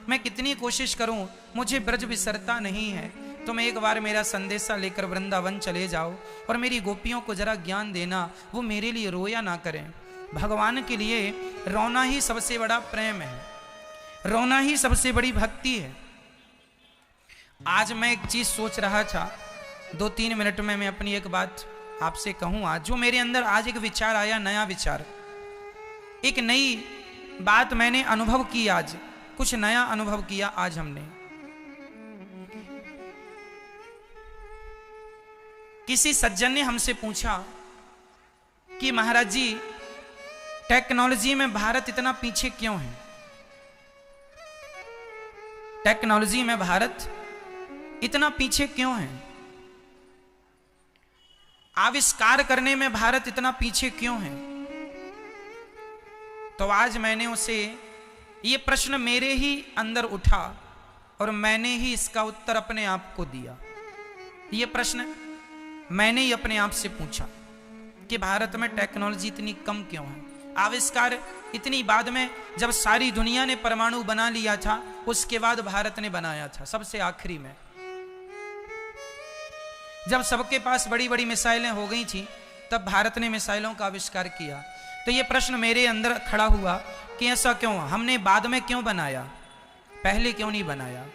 मैं कितनी कोशिश करूं, मुझे ब्रज बिसरता नहीं है। तुम एक बार मेरा संदेशा लेकर वृंदावन चले जाओ और मेरी गोपियों को जरा ज्ञान देना, वो मेरे लिए रोया ना करें। भगवान के लिए रोना ही सबसे बड़ा प्रेम है, रोना ही सबसे बड़ी भक्ति है। आज मैं एक चीज सोच रहा था, 2-3 मिनट में मैं अपनी एक बात आपसे कहूं। आज जो मेरे अंदर आज एक विचार आया, नया विचार, एक नई बात मैंने अनुभव की। आज कुछ नया अनुभव किया आज हमने। किसी सज्जन ने हमसे पूछा कि महाराज जी, टेक्नोलॉजी में भारत इतना पीछे क्यों है? टेक्नोलॉजी में भारत इतना पीछे क्यों है? आविष्कार करने में भारत इतना पीछे क्यों है? तो आज मैंने उसे ये प्रश्न मेरे ही अंदर उठा और मैंने ही इसका उत्तर अपने आप को दिया। ये प्रश्न मैंने ही अपने आप से पूछा कि भारत में टेक्नोलॉजी इतनी कम क्यों है? आविष्कार इतनी बाद में, जब सारी दुनिया ने परमाणु बना लिया था, उसके बाद भारत ने बनाया था सबसे आखिरी में। जब सबके पास बड़ी बड़ी मिसाइलें हो गई थी, तब भारत ने मिसाइलों का आविष्कार किया। तो ये प्रश्न मेरे अंदर खड़ा हुआ कि ऐसा क्यों, हमने बाद में क्यों बनाया, पहले क्यों नहीं बनाया?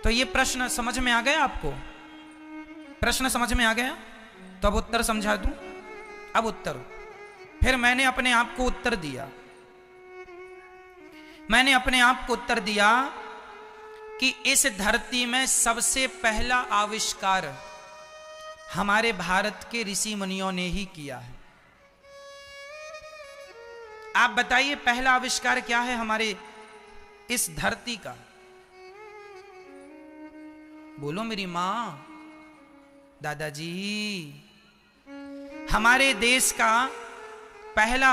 तो ये प्रश्न समझ में आ गया आपको? प्रश्न समझ में आ गया? तो अब उत्तर समझा दूं। अब उत्तर, फिर मैंने अपने आप को उत्तर दिया। मैंने अपने आप को उत्तर दिया कि इस धरती में सबसे पहला आविष्कार हमारे भारत के ऋषि मुनियों ने ही किया है। आप बताइए पहला आविष्कार क्या है हमारे इस धरती का? बोलो मेरी मां, दादाजी। हमारे देश का पहला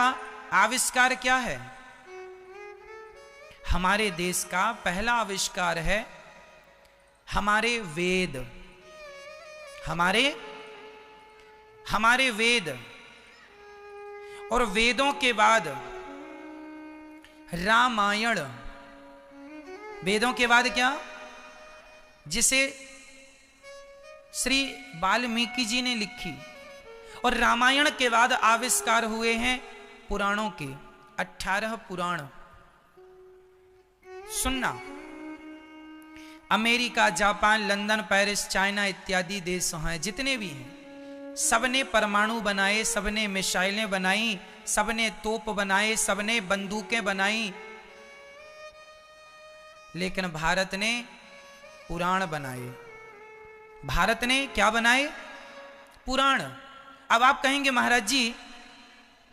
आविष्कार क्या है? हमारे देश का पहला आविष्कार है हमारे वेद। हमारे वेद, और वेदों के बाद रामायण, वेदों के बाद क्या, जिसे श्री वाल्मीकि जी ने लिखी, और रामायण के बाद आविष्कार हुए हैं पुराणों के 18 पुराण। सुनना, America, Japan, London, Paris, China इत्यादि देश हैं, जितने भी हैं, सबने परमाणु बनाए, सबने मिसाइलें बनाई, सबने तोप बनाए, सबने बंदूकें बनाई, लेकिन भारत ने पुराण बनाए। भारत ने क्या बनाए? पुराण। अब आप कहेंगे महाराज जी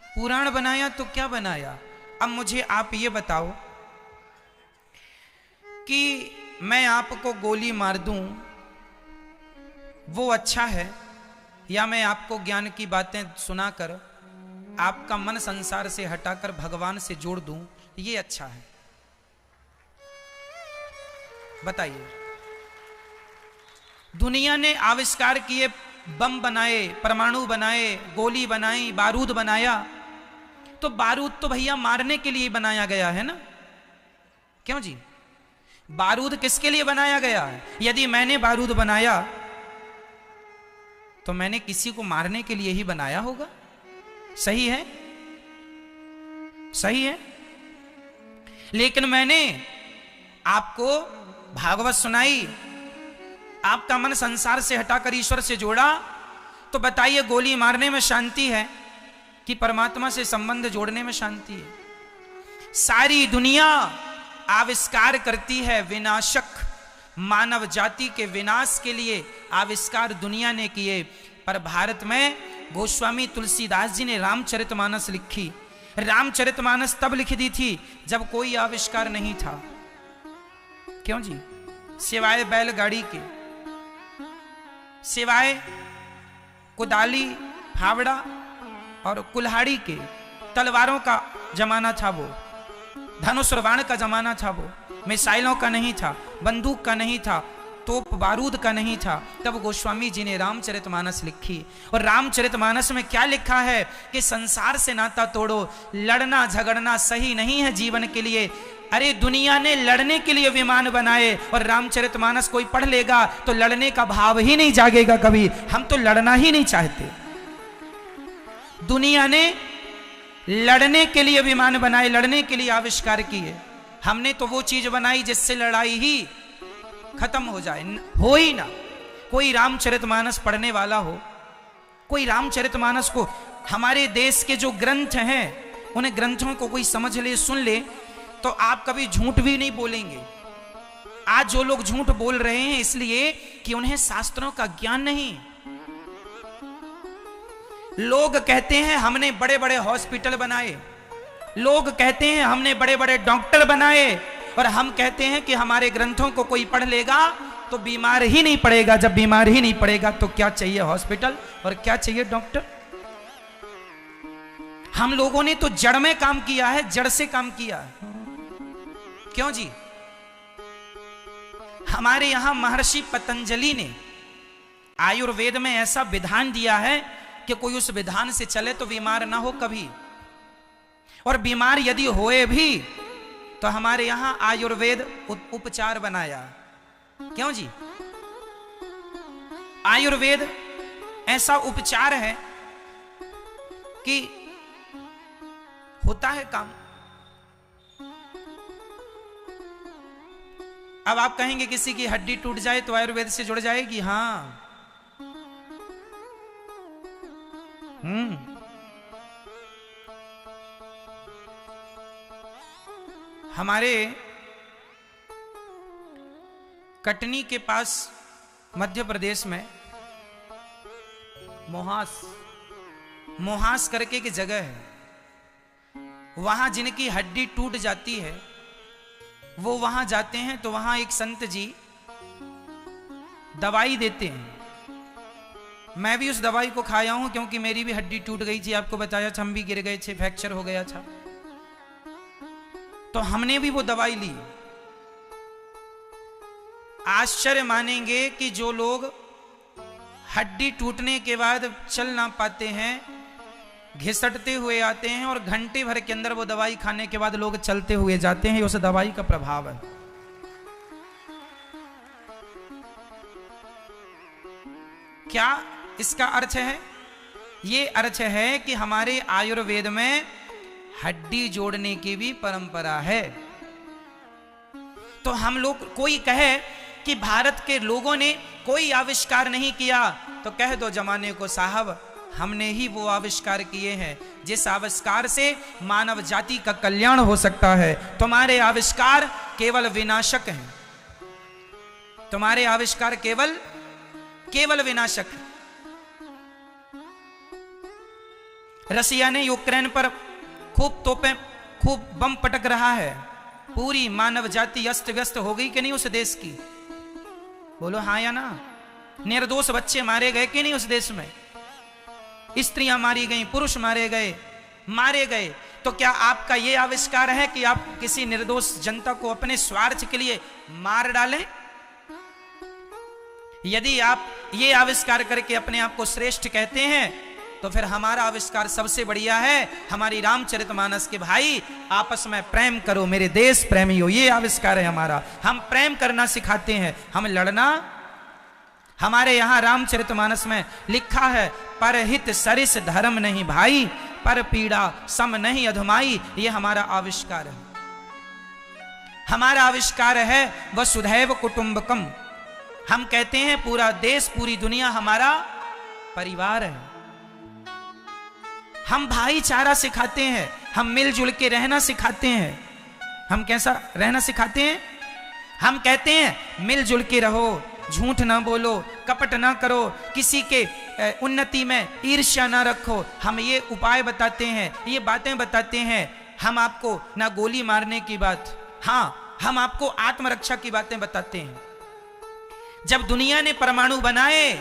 पुराण बनाया तो क्या बनाया? अब मुझे आप ये बताओ कि मैं आपको गोली मार दूं वो अच्छा है, या मैं आपको ज्ञान की बातें सुनाकर आपका मन संसार से हटाकर भगवान से जोड़ दूं, ये अच्छा है? बताइए। दुनिया ने आविष्कार किए, बम बनाए, परमाणु बनाए, गोली बनाई, बारूद बनाया, तो बारूद तो भैया मारने के लिए बनाया गया है ना, क्यों जी? बारूद किसके लिए बनाया गया है? यदि मैंने बारूद बनाया तो मैंने किसी को मारने के लिए ही बनाया होगा। सही है? सही है। लेकिन मैंने आपको भागवत सुनाई, आपका मन संसार से हटाकर ईश्वर से जोड़ा, तो बताइए गोली मारने में शांति है कि परमात्मा से संबंध जोड़ने में शांति है? सारी दुनिया आविष्कार करती है, विनाशक मानव जाति के विनाश के लिए आविष्कार दुनिया ने किए, पर भारत में गोस्वामी तुलसीदास जी ने रामचरितमानस लिखी। रामचरितमानस तब लिख दी थी जब कोई आविष्कार नहीं था। क्यों जी? सिवाय बैलगाड़ी के, सिवाय कुदाली, फावड़ा और कुल्हाड़ी के, तलवारों का जमाना था वो, धनुष और बाण का जमाना था वो, मिसाइलों का नहीं था, बंदूक का नहीं था, तोप बारूद का नहीं था। तब गोस्वामी जी ने रामचरितमानस लिखी। और रामचरितमानस में क्या लिखा है कि संसार से नाता तोड़ो, लड़ना झगड़ना सही नहीं है जीवन के लिए। अरे दुनिया ने लड़ने के लिए विमान बनाए, और रामचरितमानस कोई पढ़ लेगा तो लड़ने का भाव ही नहीं जागेगा कभी। हम तो लड़ना ही नहीं चाहते। दुनिया ने लड़ने के लिए विमान बनाए, लड़ने के लिए आविष्कार किए। हमने तो वो चीज बनाई जिससे लड़ाई ही खत्म हो जाए, हो ही ना। कोई रामचरितमानस पढ़ने वाला हो, कोई रामचरितमानस को, हमारे देश के जो ग्रंथ हैं उन ग्रंथों को कोई समझ ले, सुन ले, तो आप कभी झूठ भी नहीं बोलेंगे। आज जो लोग झूठ बोल रहे हैं इसलिए कि उन्हें शास्त्रों का ज्ञान नहीं। लोग कहते हैं हमने बड़े बड़े हॉस्पिटल बनाए, लोग कहते हैं हमने बड़े बड़े डॉक्टर बनाए, और हम कहते हैं कि हमारे ग्रंथों को कोई पढ़ लेगा तो बीमार ही नहीं पड़ेगा। जब बीमार ही नहीं पड़ेगा तो क्या चाहिए हॉस्पिटल और क्या चाहिए डॉक्टर? हम लोगों ने तो जड़ में काम किया है, जड़ से काम किया है। क्यों जी? हमारे यहां महर्षि पतंजलि ने आयुर्वेद में ऐसा विधान दिया है कि कोई उस विधान से चले तो बीमार ना हो कभी। और बीमार यदि होए भी तो हमारे यहां आयुर्वेद उपचार बनाया। क्यों जी? आयुर्वेद ऐसा उपचार है कि होता है काम। अब आप कहेंगे किसी की हड्डी टूट जाए तो आयुर्वेद से जुड़ जाएगी? हाँ, हमारे कटनी के पास मध्य प्रदेश में मोहास करके की जगह है, वहां जिनकी हड्डी टूट जाती है वो वहां जाते हैं तो वहां एक संत जी दवाई देते हैं। मैं भी उस दवाई को खाया हूं क्योंकि मेरी भी हड्डी टूट गई थी। आपको बताया था, हम भी गिर गए थे, फ्रैक्चर हो गया था, तो हमने भी वो दवाई ली। आश्चर्य मानेंगे कि जो लोग हड्डी टूटने के बाद चल ना पाते हैं घिसटते हुए आते हैं और घंटे भर के अंदर वो दवाई खाने के बाद लोग चलते हुए जाते हैं। उस दवाई का प्रभाव है। क्या इसका अर्थ है? ये अर्थ है कि हमारे आयुर्वेद में हड्डी जोड़ने की भी परंपरा है। तो हम लोग, कोई कहे कि भारत के लोगों ने कोई आविष्कार नहीं किया, तो कह दो जमाने को साहब, हमने ही वो आविष्कार किए हैं जिस आविष्कार से मानव जाति का कल्याण हो सकता है। तुम्हारे आविष्कार केवल विनाशक हैं। तुम्हारे आविष्कार केवल विनाशक है। रसिया ने यूक्रेन पर खूब तोपें, खूब बम पटक रहा है। पूरी मानव जाति अस्त व्यस्त हो गई कि नहीं उस देश की? बोलो हाँ या ना? निर्दोष बच्चे मारे गए कि नहीं उस देश में? स्त्रियां मारी गई, पुरुष मारे गए। तो क्या आपका यह आविष्कार है कि आप किसी निर्दोष जनता को अपने स्वार्थ के लिए मार डालें? यदि आप ये आविष्कार करके अपने आप को श्रेष्ठ कहते हैं, तो फिर हमारा आविष्कार सबसे बढ़िया है। हमारी रामचरितमानस के भाई, आपस में प्रेम करो मेरे देश प्रेमियों, ये आविष्कार है हमारा। हम प्रेम करना सिखाते हैं, हम लड़ना। हमारे यहां रामचरितमानस में लिखा है, परहित सरिस धर्म नहीं भाई, पर पीड़ा सम नहीं अधमाई। ये हमारा आविष्कार है। हमारा आविष्कार है वसुधैव कुटुंबकम। हम कहते हैं पूरा देश, पूरी दुनिया हमारा परिवार है। हम भाईचारा सिखाते हैं, हम मिलजुल के रहना सिखाते हैं। हम कैसा रहना सिखाते हैं? हम कहते हैं मिलजुल के रहो, झूठ ना बोलो, कपट ना करो, किसी के उन्नति में ईर्ष्या ना रखो। हम ये उपाय बताते हैं, ये बातें बताते हैं। हम आपको ना गोली मारने की बात, हाँ, हम आपको आत्मरक्षा की बातें बताते हैं। जब दुनिया ने परमाणु बनाए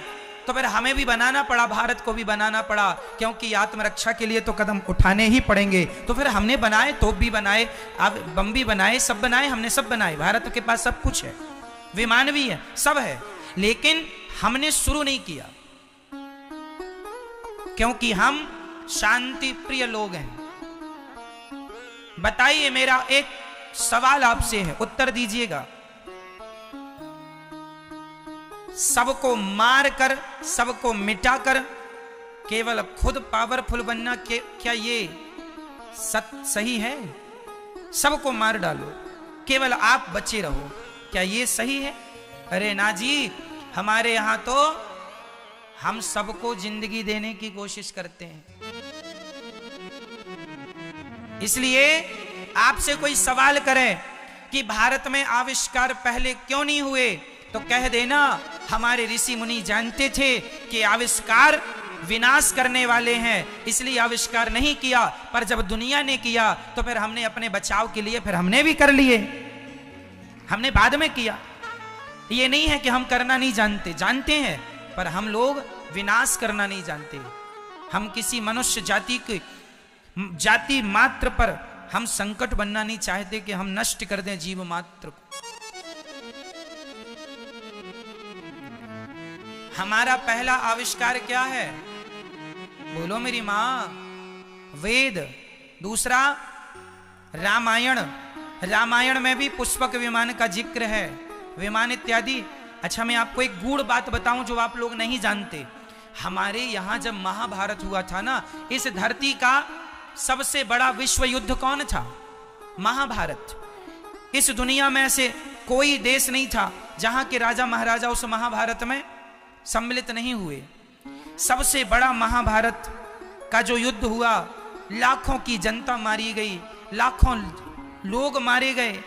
तो फिर हमें भी बनाना पड़ा, भारत को भी बनाना पड़ा, क्योंकि आत्मरक्षा के लिए तो कदम उठाने ही पड़ेंगे। तो फिर हमने बनाए, तोप भी बनाए, अब बम भी बनाए, सब बनाए, हमने सब बनाए। भारत के पास सब कुछ है, विमान भी है, सब है, लेकिन हमने शुरू नहीं किया, क्योंकि हम शांति प्रिय लोग हैं। बताइए, मेरा एक सवाल आपसे है, उत्तर दीजिएगा। सबको मार कर, सबको मिटाकर केवल खुद पावरफुल बनना, क्या ये सही है? सबको मार डालो, केवल आप बचे रहो, क्या ये सही है? अरे ना जी, हमारे यहां तो हम सबको जिंदगी देने की कोशिश करते हैं। इसलिए आपसे कोई सवाल करे कि भारत में आविष्कार पहले क्यों नहीं हुए, तो कह देना हमारे ऋषि मुनि जानते थे कि आविष्कार विनाश करने वाले हैं, इसलिए आविष्कार नहीं किया। पर जब दुनिया ने किया तो फिर हमने अपने बचाव के लिए फिर हमने भी कर लिए, हमने बाद में किया। ये नहीं है कि हम करना नहीं जानते, जानते हैं, पर हम लोग विनाश करना नहीं जानते। हम किसी मनुष्य जाति मात्र पर हम संकट बनना नहीं चाहते कि हम नष्ट कर दें जीव मात्र को। हमारा पहला आविष्कार क्या है? बोलो मेरी मां, वेद। दूसरा रामायण। रामायण में भी पुष्पक विमान का जिक्र है, विमान इत्यादि। अच्छा, मैं आपको एक गूढ़ बात बताऊं जो आप लोग नहीं जानते। हमारे यहां जब महाभारत हुआ था ना, इस धरती का सबसे बड़ा विश्व युद्ध कौन था? महाभारत। इस दुनिया में ऐसे कोई देश नहीं था जहां के राजा महाराजा उस महाभारत में सम्मिलित नहीं हुए। सबसे बड़ा महाभारत का जो युद्ध हुआ, लाखों की जनता मारी गई, लाखों लोग मारे गए,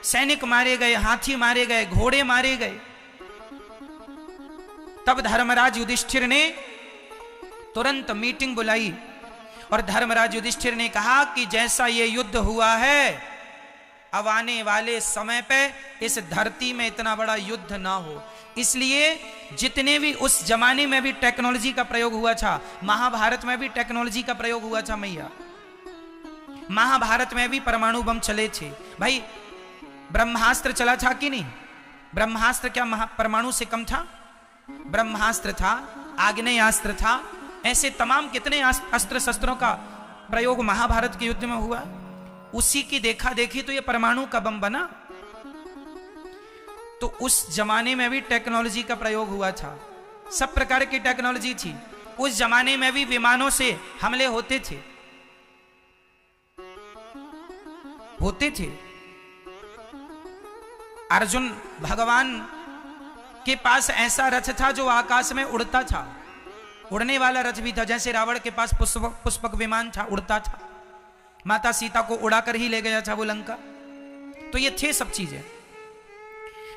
सैनिक मारे गए, हाथी मारे गए, घोड़े मारे गए। तब धर्मराज युधिष्ठिर ने तुरंत मीटिंग बुलाई और धर्मराज युधिष्ठिर ने कहा कि जैसा ये युद्ध हुआ है, अब आने वाले समय पे इस धरती में इतना बड़ा युद्ध ना हो। इसलिए जितने भी उस जमाने में भी टेक्नोलॉजी का प्रयोग हुआ था, महाभारत में भी टेक्नोलॉजी का प्रयोग हुआ था मैया। महाभारत में भी परमाणु बम चले थे भाई। ब्रह्मास्त्र चला था कि नहीं? ब्रह्मास्त्र क्या परमाणु से कम था? ब्रह्मास्त्र था, आग्नेयास्त्र था, ऐसे तमाम कितने अस्त्र शस्त्रों का प्रयोग महाभारत के युद्ध में हुआ, उसी की देखा देखी तो ये परमाणु का बम बना। तो उस जमाने में भी टेक्नोलॉजी का प्रयोग हुआ था, सब प्रकार की टेक्नोलॉजी थी। उस जमाने में भी विमानों से हमले होते थे। अर्जुन भगवान के पास ऐसा रथ था जो आकाश में उड़ता था, उड़ने वाला रथ भी था। जैसे रावण के पास पुष्पक विमान था, उड़ता था। माता सीता को उड़ाकर ही ले गया था वो लंका। तो ये थे सब चीजें,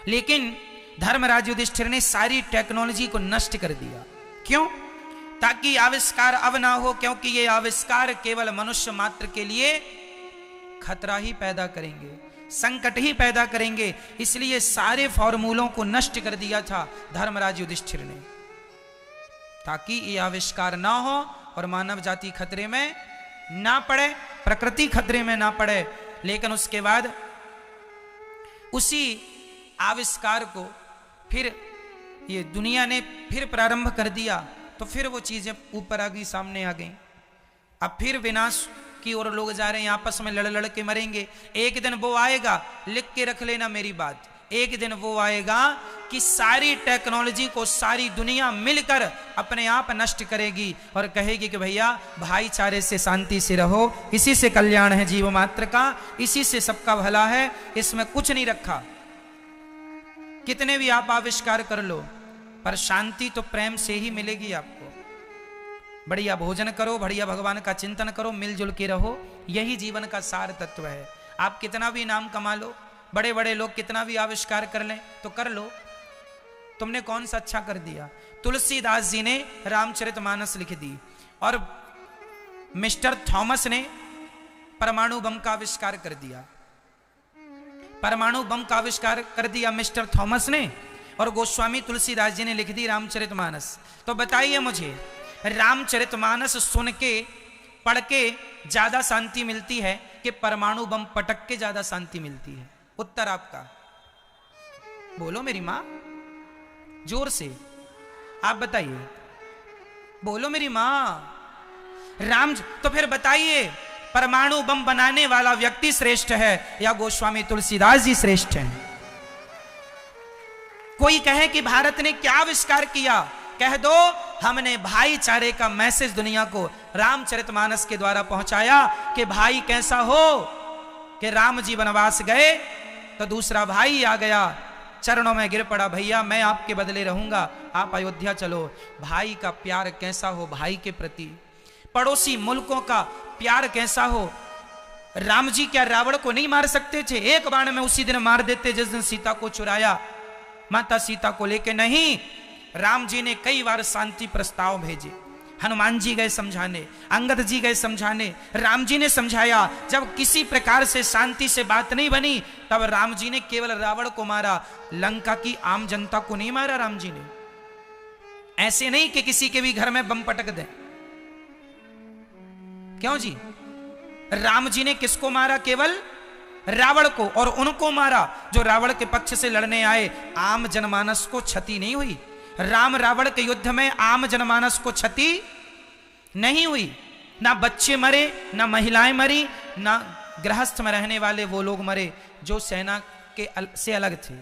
लेकिन धर्मराज युधिष्ठिर ने सारी टेक्नोलॉजी को नष्ट कर दिया। क्यों? ताकि आविष्कार अब ना हो, क्योंकि ये आविष्कार केवल मनुष्य मात्र के लिए खतरा ही पैदा करेंगे, संकट ही पैदा करेंगे। इसलिए सारे फॉर्मूलों को नष्ट कर दिया था धर्मराज युधिष्ठिर ने, ताकि ये आविष्कार ना हो और मानव जाति खतरे में ना पड़े, प्रकृति खतरे में ना पड़े। लेकिन उसके बाद उसी आविष्कार को फिर ये दुनिया ने फिर प्रारंभ कर दिया, तो फिर वो चीजें ऊपर आ गई, सामने आ गई। अब फिर विनाश की ओर लोग जा रहे हैं, आपस में लड़ लड़ के मरेंगे। एक दिन वो आएगा, लिख के रख लेना मेरी बात, एक दिन वो आएगा कि सारी टेक्नोलॉजी को सारी दुनिया मिलकर अपने आप नष्ट करेगी और कहेगी कि भैया भाईचारे से, शांति से रहो, इसी से कल्याण है जीव मात्र का, इसी से सबका भला है, इसमें कुछ नहीं रखा। कितने भी आप आविष्कार कर लो, पर शांति तो प्रेम से ही मिलेगी आपको। बढ़िया भोजन करो, बढ़िया भगवान का चिंतन करो, मिलजुल के रहो, यही जीवन का सार तत्व है। आप कितना भी नाम कमा लो, बड़े बड़े लोग कितना भी आविष्कार कर लें तो कर लो, तुमने कौन सा अच्छा कर दिया? तुलसीदास जी ने रामचरितमानस लिख दी और मिस्टर थॉमस ने परमाणु बम का आविष्कार कर दिया। परमाणु बम का आविष्कार कर दिया मिस्टर थॉमस ने, और गोस्वामी तुलसीदास जी ने लिख दी रामचरितमानस। तो बताइए मुझे, रामचरितमानस सुन के, पढ़ के ज्यादा शांति मिलती है कि परमाणु बम पटक के ज्यादा शांति मिलती है? उत्तर आपका बोलो मेरी मां, जोर से आप बताइए, बोलो मेरी मां। राम, तो फिर बताइए परमाणु बम बनाने वाला व्यक्ति श्रेष्ठ है या गोस्वामी तुलसीदास जी श्रेष्ठ हैं? कोई कहे कि भारत ने क्या आविष्कार किया, कह दो हमने भाईचारे का मैसेज दुनिया को रामचरितमानस के द्वारा पहुंचाया कि भाई कैसा हो, कि राम जी वनवास गए तो दूसरा भाई आ गया, चरणों में गिर पड़ा, भैया मैं आपके बदले रहूंगा, आप अयोध्या चलो। भाई का प्यार कैसा हो भाई के प्रति, पड़ोसी मुल्कों का प्यार कैसा हो। राम जी क्या रावण को नहीं मार सकते थे? एक बाण में उसी दिन मार देते जिस दिन सीता को चुराया, माता सीता को लेके। नहीं, राम जी ने कई बार शांति प्रस्ताव भेजे, हनुमान जी गए समझाने, अंगद जी गए समझाने, राम जी ने समझाया। जब किसी प्रकार से शांति से बात नहीं बनी, तब राम जी ने केवल रावण को मारा, लंका की आम जनता को नहीं मारा राम जी ने। ऐसे नहीं कि किसी के भी घर में बम पटक दें। क्यों जी? राम जी ने किसको मारा? केवल रावण को, और उनको मारा जो रावण के पक्ष से लड़ने आए। आम जनमानस को क्षति नहीं हुई। राम रावण के युद्ध में आम जनमानस को क्षति नहीं हुई, ना बच्चे मरे, ना महिलाएं मरी, ना गृहस्थ में रहने वाले वो लोग मरे जो सेना के से अलग थे।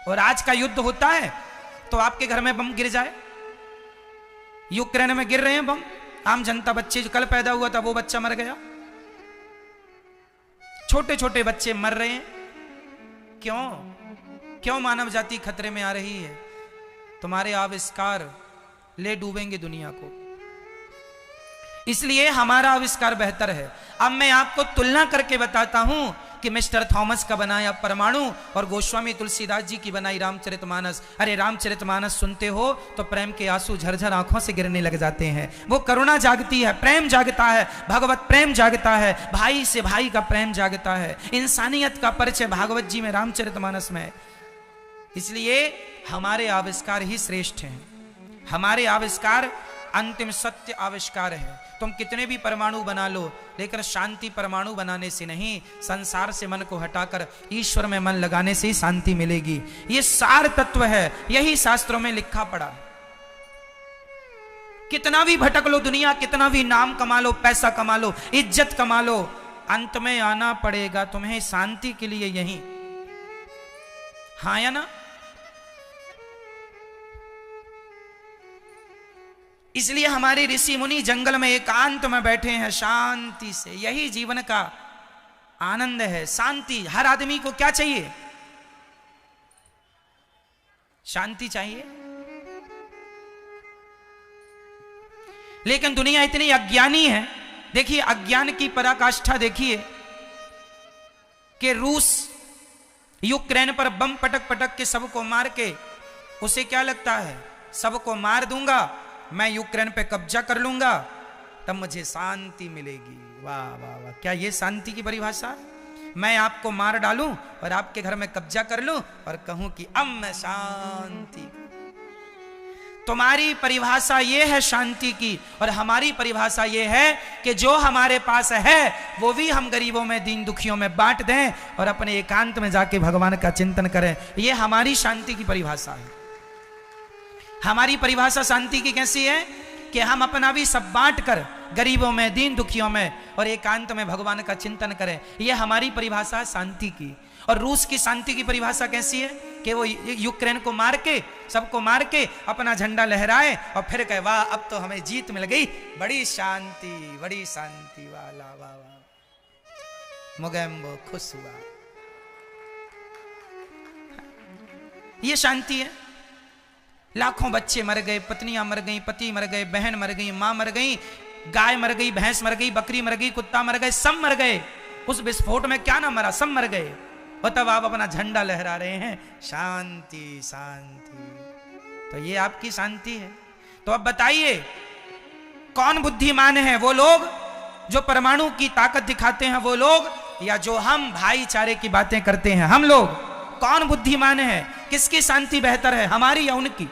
और आज का युद्ध होता है तो आपके घर में बम गिर जाए, यूक्रेन में गिर रहे हैं बम, आम जनता, बच्चे जो कल पैदा हुआ था वो बच्चा मर गया, छोटे छोटे बच्चे मर रहे हैं। क्यों? क्यों मानव जाति खतरे में आ रही है? तुम्हारे आविष्कार ले डूबेंगे दुनिया को। इसलिए हमारा आविष्कार बेहतर है। अब मैं आपको तुलना करके बताता हूं कि मिस्टर थॉमस का बनाया परमाणु और गोस्वामी तुलसीदास जी की बनाई रामचरितमानस। अरे रामचरितमानस सुनते हो तो प्रेम के आंसू झरझर आंखों से गिरने लग जाते हैं। वो करुणा जागती है, प्रेम जागता है, भगवत प्रेम जागता है, भाई से भाई का प्रेम जागता है, इंसानियत का परिचय भागवत जी में, रामचरितमानस में। इसलिए हमारे आविष्कार ही श्रेष्ठ हैं। हमारे आविष्कार अंतिम सत्य आविष्कार है। तुम कितने भी परमाणु बना लो, लेकिन शांति परमाणु बनाने से नहीं, संसार से मन को हटाकर ईश्वर में मन लगाने से ही शांति मिलेगी। ये सार तत्व है, यही शास्त्रों में लिखा पड़ा। कितना भी भटक लो दुनिया, कितना भी नाम कमा लो, पैसा कमा लो, इज्जत कमा लो, अंत में आना पड़ेगा तुम्हें शांति के लिए यहीं। हाँ या ना? इसलिए हमारे ऋषि मुनि जंगल में एकांत में बैठे हैं शांति से। यही जीवन का आनंद है, शांति। हर आदमी को क्या चाहिए? शांति चाहिए। लेकिन दुनिया इतनी अज्ञानी है। देखिए अज्ञान की पराकाष्ठा देखिए कि रूस यूक्रेन पर बम पटक पटक के सबको मार के, उसे क्या लगता है सबको मार दूंगा, मैं यूक्रेन पे कब्जा कर लूंगा, तब मुझे शांति मिलेगी। वाह वाह वाह, क्या ये शांति की परिभाषा? मैं आपको मार डालूं और आपके घर में कब्जा कर लूं और कहूं कि अब मैं शांति। तुम्हारी परिभाषा ये है शांति की, और हमारी परिभाषा ये है कि जो हमारे पास है वो भी हम गरीबों में, दीन दुखियों में बांट दें और अपने एकांत में जाके भगवान का चिंतन करें। ये हमारी शांति की परिभाषा है। हमारी परिभाषा शांति की कैसी है कि हम अपना भी सब बांट कर गरीबों में, दीन दुखियों में और एकांत में भगवान का चिंतन करें। यह हमारी परिभाषा है शांति की। और रूस की शांति की परिभाषा कैसी है कि वो यूक्रेन को मार के, सबको मार के अपना झंडा लहराए और फिर कहे वाह अब तो हमें जीत मिल गई, बड़ी शांति, बड़ी शांति, वाला वाह वाह, मुगेम्बो खुश हुआ। ये शांति है। लाखों बच्चे मर गए, पत्नियां मर गई, पति मर गए, बहन मर गई, मां मर गई, गाय मर गई, भैंस मर गई, बकरी मर गई, कुत्ता मर गए, सब मर गए। उस विस्फोट में क्या ना मरा, सब मर गए। और तब आप अपना झंडा लहरा रहे हैं शांति शांति। तो ये आपकी शांति है। तो अब बताइए कौन बुद्धिमान है? वो लोग जो परमाणु की ताकत दिखाते हैं वो लोग, या जो हम भाईचारे की बातें करते हैं हम लोग? कौन बुद्धिमान है? किसकी शांति बेहतर है, हमारी या उनकी?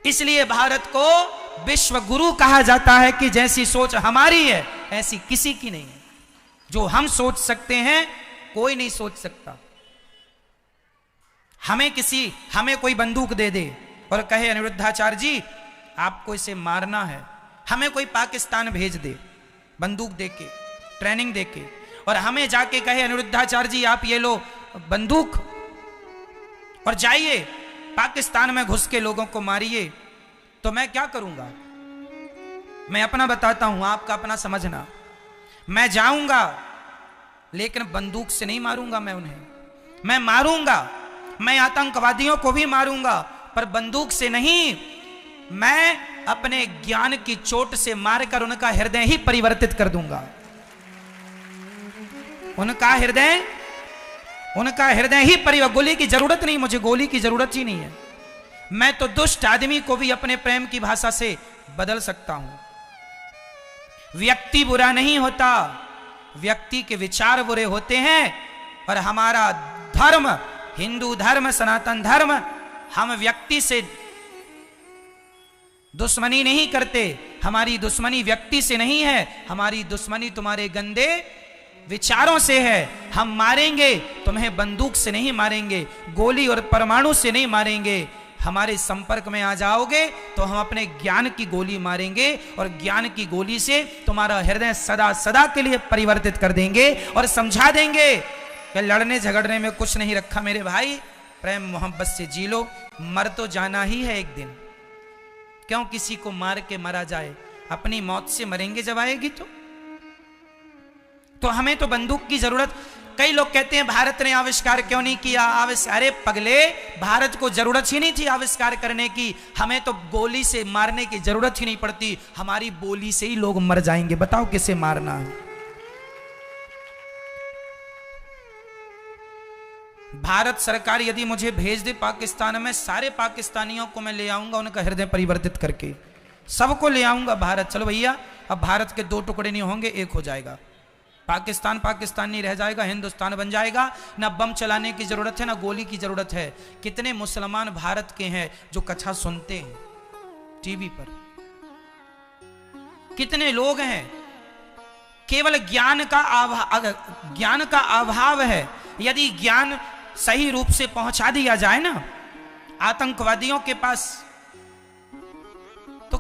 इसलिए भारत को विश्व गुरु कहा जाता है कि जैसी सोच हमारी है ऐसी किसी की नहीं है। जो हम सोच सकते हैं कोई नहीं सोच सकता। हमें कोई बंदूक दे दे और कहे अनिरुद्धाचार्य जी आपको इसे मारना है, हमें कोई पाकिस्तान भेज दे बंदूक देके, ट्रेनिंग देके, और हमें जाके कहे अनिरुद्धाचार्य जी आप ये लो बंदूक और जाइए पाकिस्तान में घुस के लोगों को मारिए, तो मैं क्या करूंगा? मैं अपना बताता हूं, आपका अपना समझना। मैं जाऊंगा लेकिन बंदूक से नहीं मारूंगा मैं उन्हें। मैं मारूंगा, मैं आतंकवादियों को भी मारूंगा, पर बंदूक से नहीं, मैं अपने ज्ञान की चोट से मारकर उनका हृदय ही परिवर्तित कर दूंगा। उनका हृदय ही परिवर्तित। गोली की जरूरत नहीं, मुझे गोली की जरूरत ही नहीं है। मैं तो दुष्ट आदमी को भी अपने प्रेम की भाषा से बदल सकता हूं। व्यक्ति बुरा नहीं होता, व्यक्ति के विचार बुरे होते हैं। और हमारा धर्म, हिंदू धर्म, सनातन धर्म, हम व्यक्ति से दुश्मनी नहीं करते। हमारी दुश्मनी व्यक्ति से नहीं है, हमारी दुश्मनी तुम्हारे गंदे विचारों से है। हम मारेंगे तुम्हें बंदूक से नहीं मारेंगे, गोली और परमाणु से नहीं मारेंगे। हमारे संपर्क में आ जाओगे तो हम अपने ज्ञान की गोली मारेंगे और ज्ञान की गोली से तुम्हारा हृदय सदा सदा के लिए परिवर्तित कर देंगे और समझा देंगे कि लड़ने झगड़ने में कुछ नहीं रखा मेरे भाई, प्रेम मोहब्बत से जी लो। मर तो जाना ही है एक दिन, क्यों किसी को मार के मरा जाए? अपनी मौत से मरेंगे जब आएगी तो हमें तो बंदूक की जरूरत। कई लोग कहते हैं भारत ने आविष्कार क्यों नहीं किया? अरे पगले, भारत को जरूरत ही नहीं थी आविष्कार करने की। हमें तो गोली से मारने की जरूरत ही नहीं पड़ती, हमारी बोली से ही लोग मर जाएंगे। बताओ किसे मारना है? भारत सरकार यदि मुझे भेज दे पाकिस्तान में, सारे पाकिस्तानियों को मैं ले आऊंगा, उनका हृदय परिवर्तित करके सबको ले आऊंगा भारत। चलो भैया, अब भारत के दो टुकड़े नहीं होंगे, एक हो जाएगा। पाकिस्तान पाकिस्तान नहीं रह जाएगा, हिंदुस्तान बन जाएगा। ना बम चलाने की जरूरत है, ना गोली की जरूरत है। कितने मुसलमान भारत के हैं जो कथा सुनते हैं टीवी पर? कितने लोग हैं? केवल ज्ञान का अभाव है। यदि ज्ञान सही रूप से पहुंचा दिया जाए ना आतंकवादियों के पास,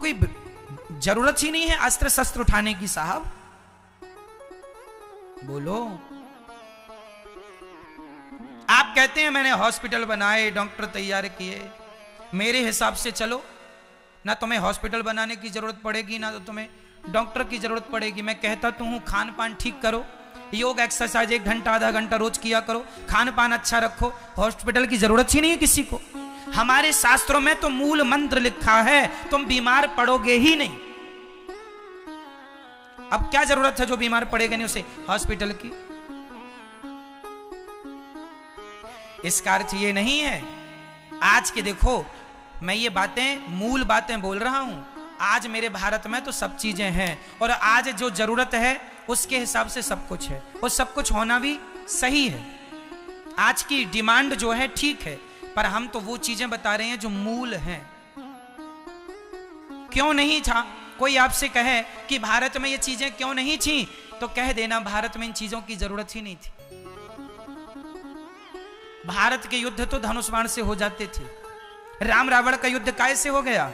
कोई जरूरत ही नहीं है अस्त्र शस्त्र उठाने की साहब, बोलो। आप कहते हैं मैंने हॉस्पिटल बनाए, डॉक्टर तैयार किए। मेरे हिसाब से चलो, ना तुम्हें हॉस्पिटल बनाने की जरूरत पड़ेगी, ना तो तुम्हें डॉक्टर की जरूरत पड़ेगी। मैं कहता तो हूं खान पान ठीक करो, योग एक्सरसाइज 1 घंटा आधा घंटा रोज किया करो, खान पान अच्छा रखो, हॉस्पिटल की जरूरत ही नहीं है किसी को। हमारे शास्त्रों में तो मूल मंत्र लिखा है, तुम बीमार पड़ोगे ही नहीं। अब क्या जरूरत है जो बीमार पड़ेगा नहीं उसे हॉस्पिटल की। इसका अर्थ ये नहीं है, आज के देखो मैं ये बातें मूल बातें बोल रहा हूं। आज मेरे भारत में तो सब चीजें हैं और आज जो जरूरत है उसके हिसाब से सब कुछ है और सब कुछ होना भी सही है। आज की डिमांड जो है ठीक है, पर हम तो वो चीजें बता रहे हैं जो मूल हैं। क्यों नहीं था? कोई आपसे कहे कि भारत में ये चीजें क्यों नहीं थी, तो कह देना भारत में इन चीजों की जरूरत ही नहीं थी। भारत के युद्ध तो धनुष बाण से हो जाते थे। राम रावण का युद्ध काय से हो गया?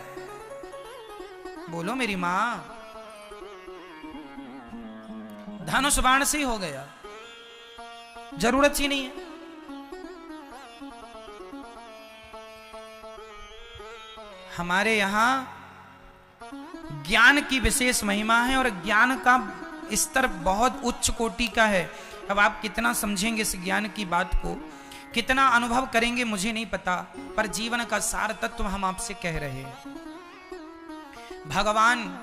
बोलो मेरी मां, धनुष बाण से ही हो गया, जरूरत ही नहीं है। हमारे यहां ज्ञान की विशेष महिमा है और ज्ञान का स्तर बहुत उच्च कोटि का है। अब आप कितना समझेंगे इस ज्ञान की बात को, कितना अनुभव करेंगे मुझे नहीं पता, पर जीवन का सार तत्व हम आपसे कह रहे हैं। भगवान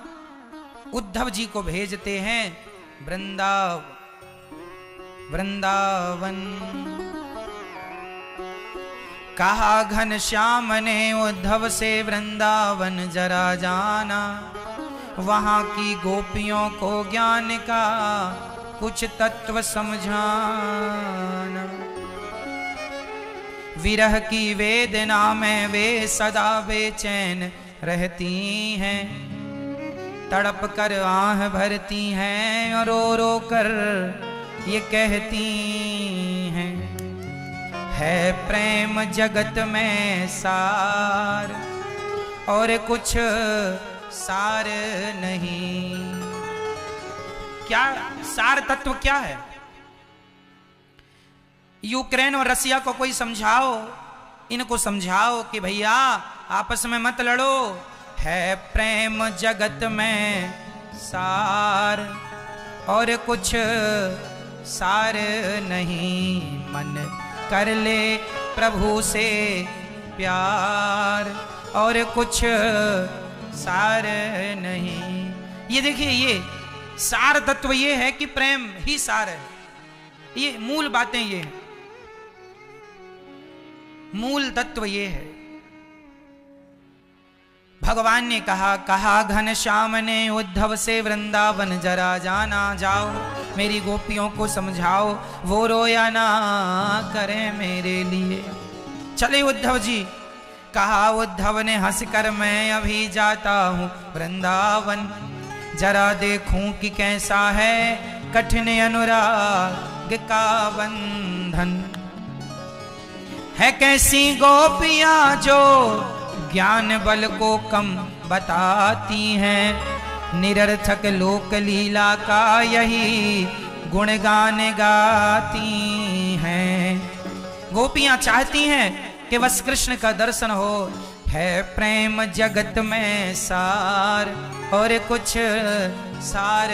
उद्धव जी को भेजते हैं वृंदावन। कहा घनश्याम ने उद्धव से वृंदावन जरा जाना, वहां की गोपियों को ज्ञान का कुछ तत्व समझाना। विरह की वेदना में वे सदा बेचैन रहती हैं, तड़प कर आह भरती हैं और रो रो कर ये कहती हैं, है प्रेम जगत में सार और कुछ सार नहीं। क्या सार तत्व क्या है? यूक्रेन और रसिया को कोई समझाओ, इनको समझाओ कि भैया आपस में मत लड़ो, है प्रेम जगत में सार और कुछ सार नहीं। मन कर ले प्रभु से प्यार और कुछ सार नहीं। ये देखिए, ये सार तत्व ये है कि प्रेम ही सार है। ये मूल बातें ये हैं, मूल तत्व ये है। भगवान ने कहा घनश्याम ने उद्धव से वृंदावन जरा जाना। जाओ मेरी गोपियों को समझाओ, वो रोया ना करें मेरे लिए। चले उद्धव जी। कहा उद्धव ने हंसकर मैं अभी जाता हूं वृंदावन, जरा देखूं कि कैसा है कठिन अनुराग का बंधन। है कैसी गोपियां जो ज्ञान बल को कम बताती हैं, निरर्थक लोक लीला का यही गुणगान गाती हैं। गोपियां चाहती हैं कि बस कृष्ण का दर्शन हो। है प्रेम जगत में सार और कुछ सार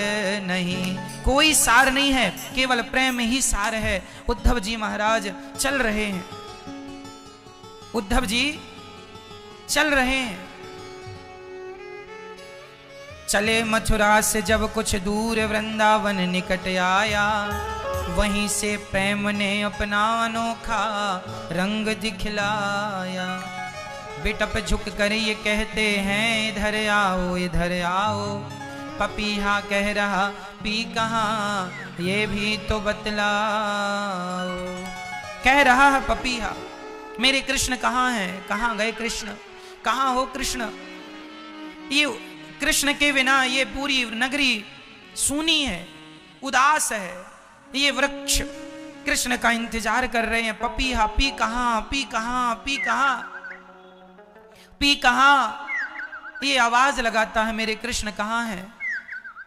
नहीं। कोई सार नहीं है, केवल प्रेम ही सार है। उद्धव जी महाराज चल रहे हैं, उद्धव जी चल रहे हैं। चले मथुरा से जब कुछ दूर वृंदावन निकट आया, वहीं से प्रेम ने अपना अनोखा रंग दिखलाया। बिटप झुक कर ये कहते हैं इधर आओ इधर आओ, पपीहा कह रहा पी कहाँ ये भी तो बतलाओ। कह रहा है पपीहा मेरे कृष्ण कहाँ हैं, कहाँ गए कृष्ण, कहाँ हो कृष्ण। ये कृष्ण के बिना ये पूरी नगरी सूनी है, उदास है। ये वृक्ष कृष्ण का इंतजार कर रहे हैं। पपीहा पी कहाँ, पी कहाँ, पी कहाँ, पी कहाँ। ये आवाज लगाता है मेरे कृष्ण कहाँ हैं।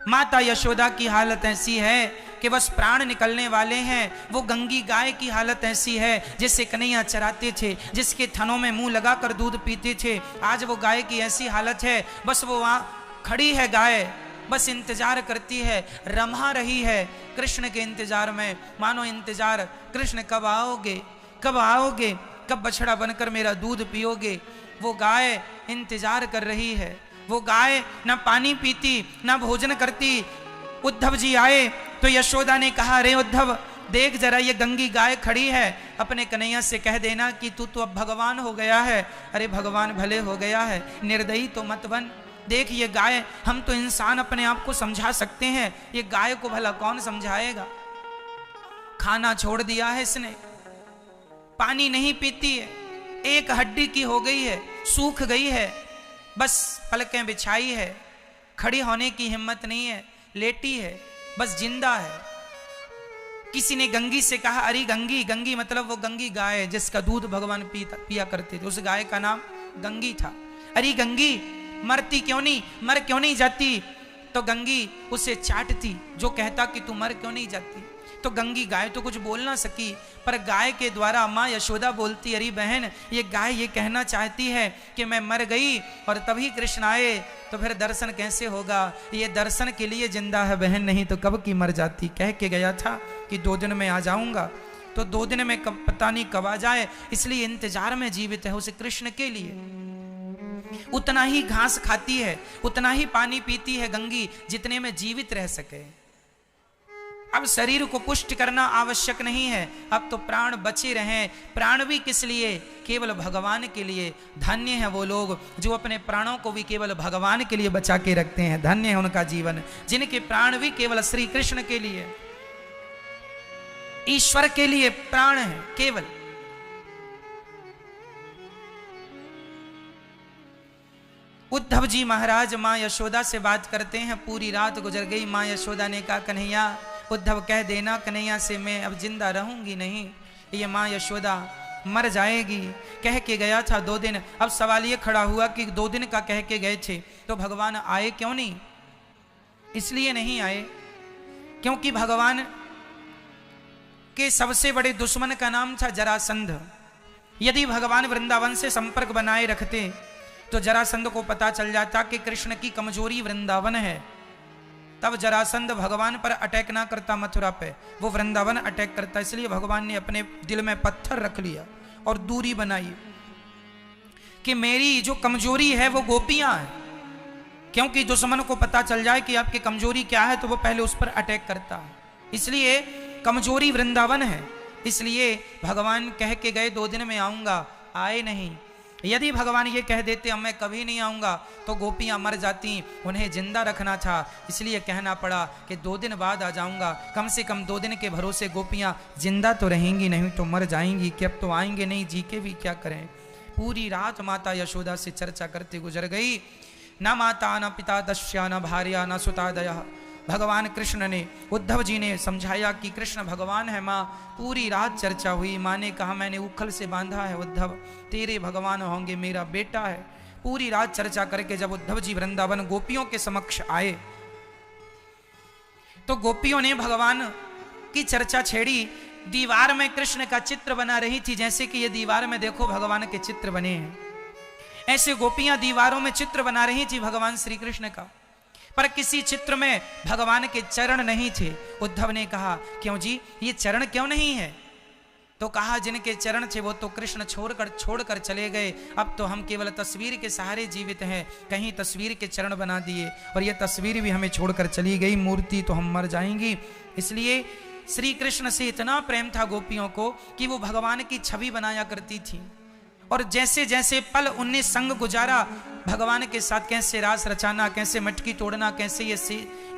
माता यशोदा की हालत ऐसी है कि बस प्राण निकलने वाले हैं। वो गंगी गाय की हालत ऐसी है जिससे कन्हैया चराते थे, जिसके थनों में मुंह लगाकर दूध पीते थे। आज वो गाय की ऐसी हालत है, बस वो वहां खड़ी है गाय, बस इंतजार करती है, रमा रही है कृष्ण के इंतजार में। मानो इंतजार, कृष्ण कब आओगे, कब आओगे, कब बछड़ा बनकर मेरा दूध पियोगे। वो गाय इंतजार कर रही है। वो गाय ना पानी पीती ना भोजन करती। उद्धव जी आए तो यशोदा ने कहा, अरे उद्धव देख जरा ये गंगी गाय खड़ी है, अपने कन्हैया से कह देना कि तू तो अब भगवान हो गया है। अरे भगवान भले हो गया है, निर्दयी तो मत बन। देख ये गाय, हम तो इंसान अपने आप को समझा सकते हैं, ये गाय को भला कौन समझाएगा। खाना छोड़ दिया है इसने, पानी नहीं पीती है, एक हड्डी की हो गई है, सूख गई है, बस पलकें बिछाई है, खड़ी होने की हिम्मत नहीं है, लेटी है, बस जिंदा है। किसी ने गंगी से कहा, अरे गंगी, गंगी मतलब वो गंगी गाय जिसका दूध भगवान पिया करते थे, उस गाय का नाम गंगी था। अरे गंगी मरती क्यों नहीं, मर क्यों नहीं जाती। तो गंगी उसे चाटती, जो कहता कि तू मर क्यों नहीं जाती। तो गंगी गाय तो कुछ बोल ना सकी, पर गाय के द्वारा माँ यशोदा बोलती, अरे बहन ये गाय ये कहना चाहती है कि मैं मर गई और तभी कृष्ण आए, तो फिर दर्शन कैसे होगा। ये दर्शन के लिए जिंदा है बहन, नहीं तो कब की मर जाती। कह के गया था कि 2 दिन में आ जाऊंगा, तो 2 दिन में कब पता नहीं कब आ जाए, इसलिए इंतजार में जीवित है उसे कृष्ण के लिए। उतना ही घास खाती है, उतना ही पानी पीती है गंगी जितने में जीवित रह सके। अब शरीर को पुष्ट करना आवश्यक नहीं है, अब तो प्राण बचे रहें। प्राण भी किस लिए, केवल भगवान के लिए। धन्य है वो लोग जो अपने प्राणों को भी केवल भगवान के लिए बचा के रखते हैं। धन्य है उनका जीवन जिनके प्राण भी केवल श्री कृष्ण के लिए, ईश्वर के लिए प्राण है केवल। उद्धव जी महाराज माँ यशोदा से बात करते हैं। पूरी रात गुजर गई। माँ यशोदा ने कहा, कन्हैया उद्धव कह देना कन्हैया से मैं अब जिंदा रहूंगी नहीं, ये माँ यशोदा मर जाएगी। कह के गया था 2 दिन। अब सवाल ये खड़ा हुआ कि 2 दिन का कह के गए थे तो भगवान आए क्यों नहीं। इसलिए नहीं आए क्योंकि भगवान के सबसे बड़े दुश्मन का नाम था जरासंध। यदि भगवान वृंदावन से संपर्क बनाए रखते तो जरासंध को पता चल जाता कि कृष्ण की कमजोरी वृंदावन है, तब जरासंध भगवान पर अटैक ना करता मथुरा पे, वो वृंदावन अटैक करता। इसलिए भगवान ने अपने दिल में पत्थर रख लिया और दूरी बनाई कि मेरी जो कमजोरी है वो गोपियां हैं, क्योंकि दुश्मन को पता चल जाए कि आपकी कमजोरी क्या है तो वो पहले उस पर अटैक करता है। इसलिए कमजोरी वृंदावन है। इसलिए भगवान कह के गए 2 दिन में आऊंगा, आए नहीं। यदि भगवान ये कह देते अब मैं कभी नहीं आऊंगा तो गोपियां मर जाती, उन्हें जिंदा रखना था, इसलिए कहना पड़ा कि 2 दिन बाद आ जाऊंगा। कम से कम 2 दिन के भरोसे गोपियां जिंदा तो रहेंगी, नहीं तो मर जाएंगी कि अब तो आएंगे नहीं, जी के भी क्या करें। पूरी रात माता यशोदा से चर्चा करते गुजर गई। न माता न पिता दस्या न भार्या न सुतादया। भगवान कृष्ण ने, उद्धव जी ने समझाया कि कृष्ण भगवान है माँ। पूरी रात चर्चा हुई। माँ ने कहा मैंने उखल से बांधा है उद्धव, तेरे भगवान होंगे, मेरा बेटा है। पूरी रात चर्चा करके जब उद्धव जी वृंदावन गोपियों के समक्ष आए तो गोपियों ने भगवान की चर्चा छेड़ी। दीवार में कृष्ण का चित्र बना रही थी, जैसे कि ये दीवार में देखो भगवान के चित्र बने हैं, ऐसे गोपियां दीवारों में चित्र बना रही थी भगवान श्री कृष्ण का, पर किसी चित्र में भगवान के चरण नहीं थे। उद्धव ने कहा क्यों जी ये चरण क्यों नहीं है। तो कहा जिनके चरण थे वो तो कृष्ण छोड़कर चले गए, अब तो हम केवल तस्वीर के सहारे जीवित हैं। कहीं तस्वीर के चरण बना दिए और ये तस्वीर भी हमें छोड़कर चली गई, मूर्ति तो हम मर जाएंगी। इसलिए श्री कृष्ण से इतना प्रेम था गोपियों को कि वो भगवान की छवि बनाया करती थी। और जैसे जैसे पल उनने संग गुजारा भगवान के साथ, कैसे रास रचाना, कैसे मटकी तोड़ना, कैसे ये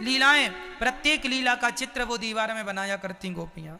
लीलाएं, प्रत्येक लीला का चित्र वो दीवार में बनाया करती गोपियां।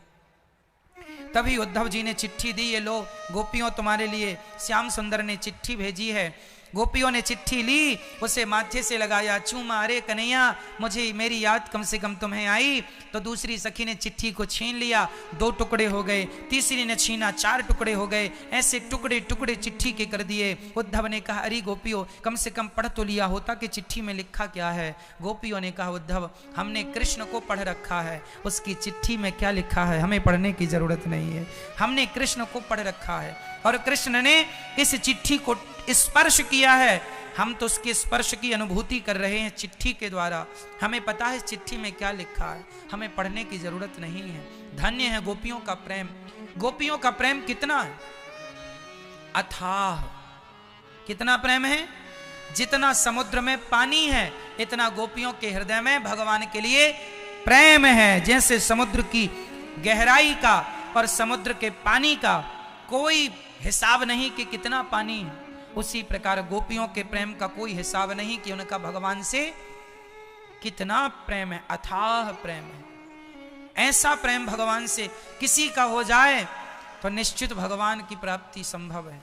तभी उद्धव जी ने चिट्ठी दी, ये लो गोपियों तुम्हारे लिए श्याम सुंदर ने चिट्ठी भेजी है। गोपियों ने चिट्ठी ली, उसे माथे से लगाया, चूमा, अरे कन्हैया मुझे मेरी याद कम से कम तुम्हें आई। तो दूसरी सखी ने चिट्ठी को छीन लिया, 2 टुकड़े हो गए, तीसरी ने छीना, 4 टुकड़े हो गए, ऐसे टुकड़े टुकड़े चिट्ठी के कर दिए। उद्धव ने कहा, अरे गोपियों कम से कम पढ़ तो लिया होता कि चिट्ठी में लिखा क्या है। गोपियों ने कहा, उद्धव हमने कृष्ण को पढ़ रखा है, उसकी चिट्ठी में क्या लिखा है हमें पढ़ने की जरूरत नहीं है। हमने कृष्ण को पढ़ रखा है और कृष्ण ने इस चिट्ठी को स्पर्श किया है, हम तो उसके स्पर्श की अनुभूति कर रहे हैं चिट्ठी के द्वारा। हमें पता है चिट्ठी में क्या लिखा है, हमें पढ़ने की जरूरत नहीं है। धन्य है गोपियों का प्रेम। गोपियों का प्रेम कितना है, अथाह। कितना प्रेम है, जितना समुद्र में पानी है इतना गोपियों के हृदय में भगवान के लिए प्रेम है। जैसे समुद्र की गहराई का और समुद्र के पानी का कोई हिसाब नहीं कि कितना पानी है, उसी प्रकार गोपियों के प्रेम का कोई हिसाब नहीं कि उनका भगवान से कितना प्रेम है, अथाह प्रेम है। ऐसा प्रेम भगवान से किसी का हो जाए तो निश्चित भगवान की प्राप्ति संभव है।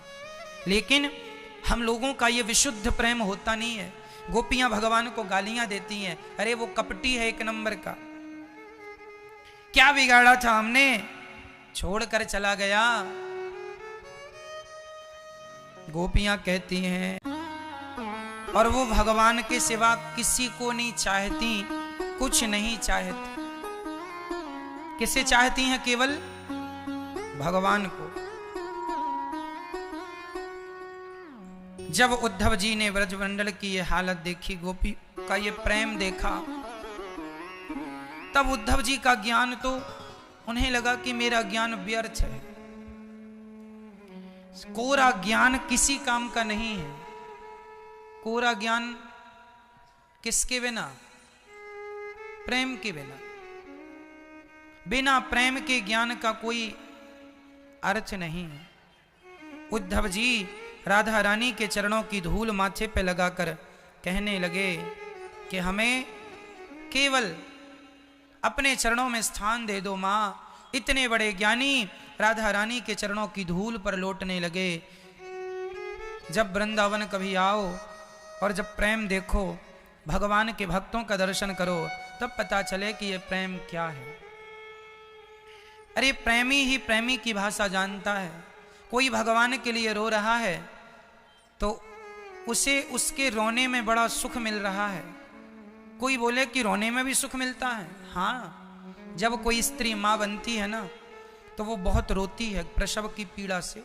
लेकिन हम लोगों का ये विशुद्ध प्रेम होता नहीं है। गोपियां भगवान को गालियां देती हैं, अरे वो कपटी है 1 नंबर का, क्या बिगाड़ा था हमने, छोड़कर चला गया। गोपियां कहती हैं, और वो भगवान के सिवा किसी को नहीं चाहती, कुछ नहीं चाहती। किसे चाहती हैं, केवल भगवान को। जब उद्धव जी ने ब्रजमंडल की ये हालत देखी, गोपी का ये प्रेम देखा, तब उद्धव जी का ज्ञान तो उन्हें लगा कि मेरा ज्ञान व्यर्थ है। कोरा ज्ञान किसी काम का नहीं है। कोरा ज्ञान किसके बिना, प्रेम के बिना। बिना प्रेम के ज्ञान का कोई अर्थ नहीं है। उद्धव जी राधा रानी के चरणों की धूल माथे पे लगाकर कहने लगे कि हमें केवल अपने चरणों में स्थान दे दो माँ। इतने बड़े ज्ञानी राधा रानी के चरणों की धूल पर लौटने लगे। जब वृंदावन कभी आओ और जब प्रेम देखो, भगवान के भक्तों का दर्शन करो, तब पता चले कि ये प्रेम क्या है। अरे प्रेमी ही प्रेमी की भाषा जानता है। कोई भगवान के लिए रो रहा है तो उसे उसके रोने में बड़ा सुख मिल रहा है। कोई बोले कि रोने में भी सुख मिलता है। हाँ, जब कोई स्त्री माँ बनती है ना तो वो बहुत रोती है प्रसव की पीड़ा से,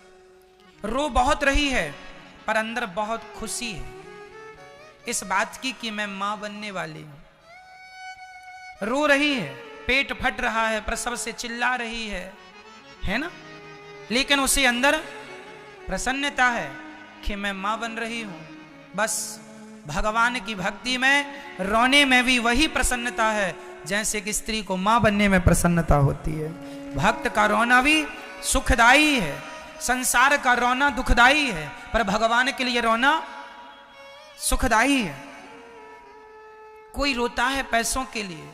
रो बहुत रही है पर अंदर बहुत खुशी है इस बात की कि मैं माँ बनने वाली हूं। रो रही है, पेट फट रहा है, प्रसव से चिल्ला रही है ना, लेकिन उसे अंदर प्रसन्नता है कि मैं माँ बन रही हूं। बस भगवान की भक्ति में रोने में भी वही प्रसन्नता है जैसे कि स्त्री को माँ बनने में प्रसन्नता होती है। भक्त का रोना भी सुखदाई है, संसार का रोना दुखदाई है, पर भगवान के लिए रोना सुखदाई है। कोई रोता है पैसों के लिए,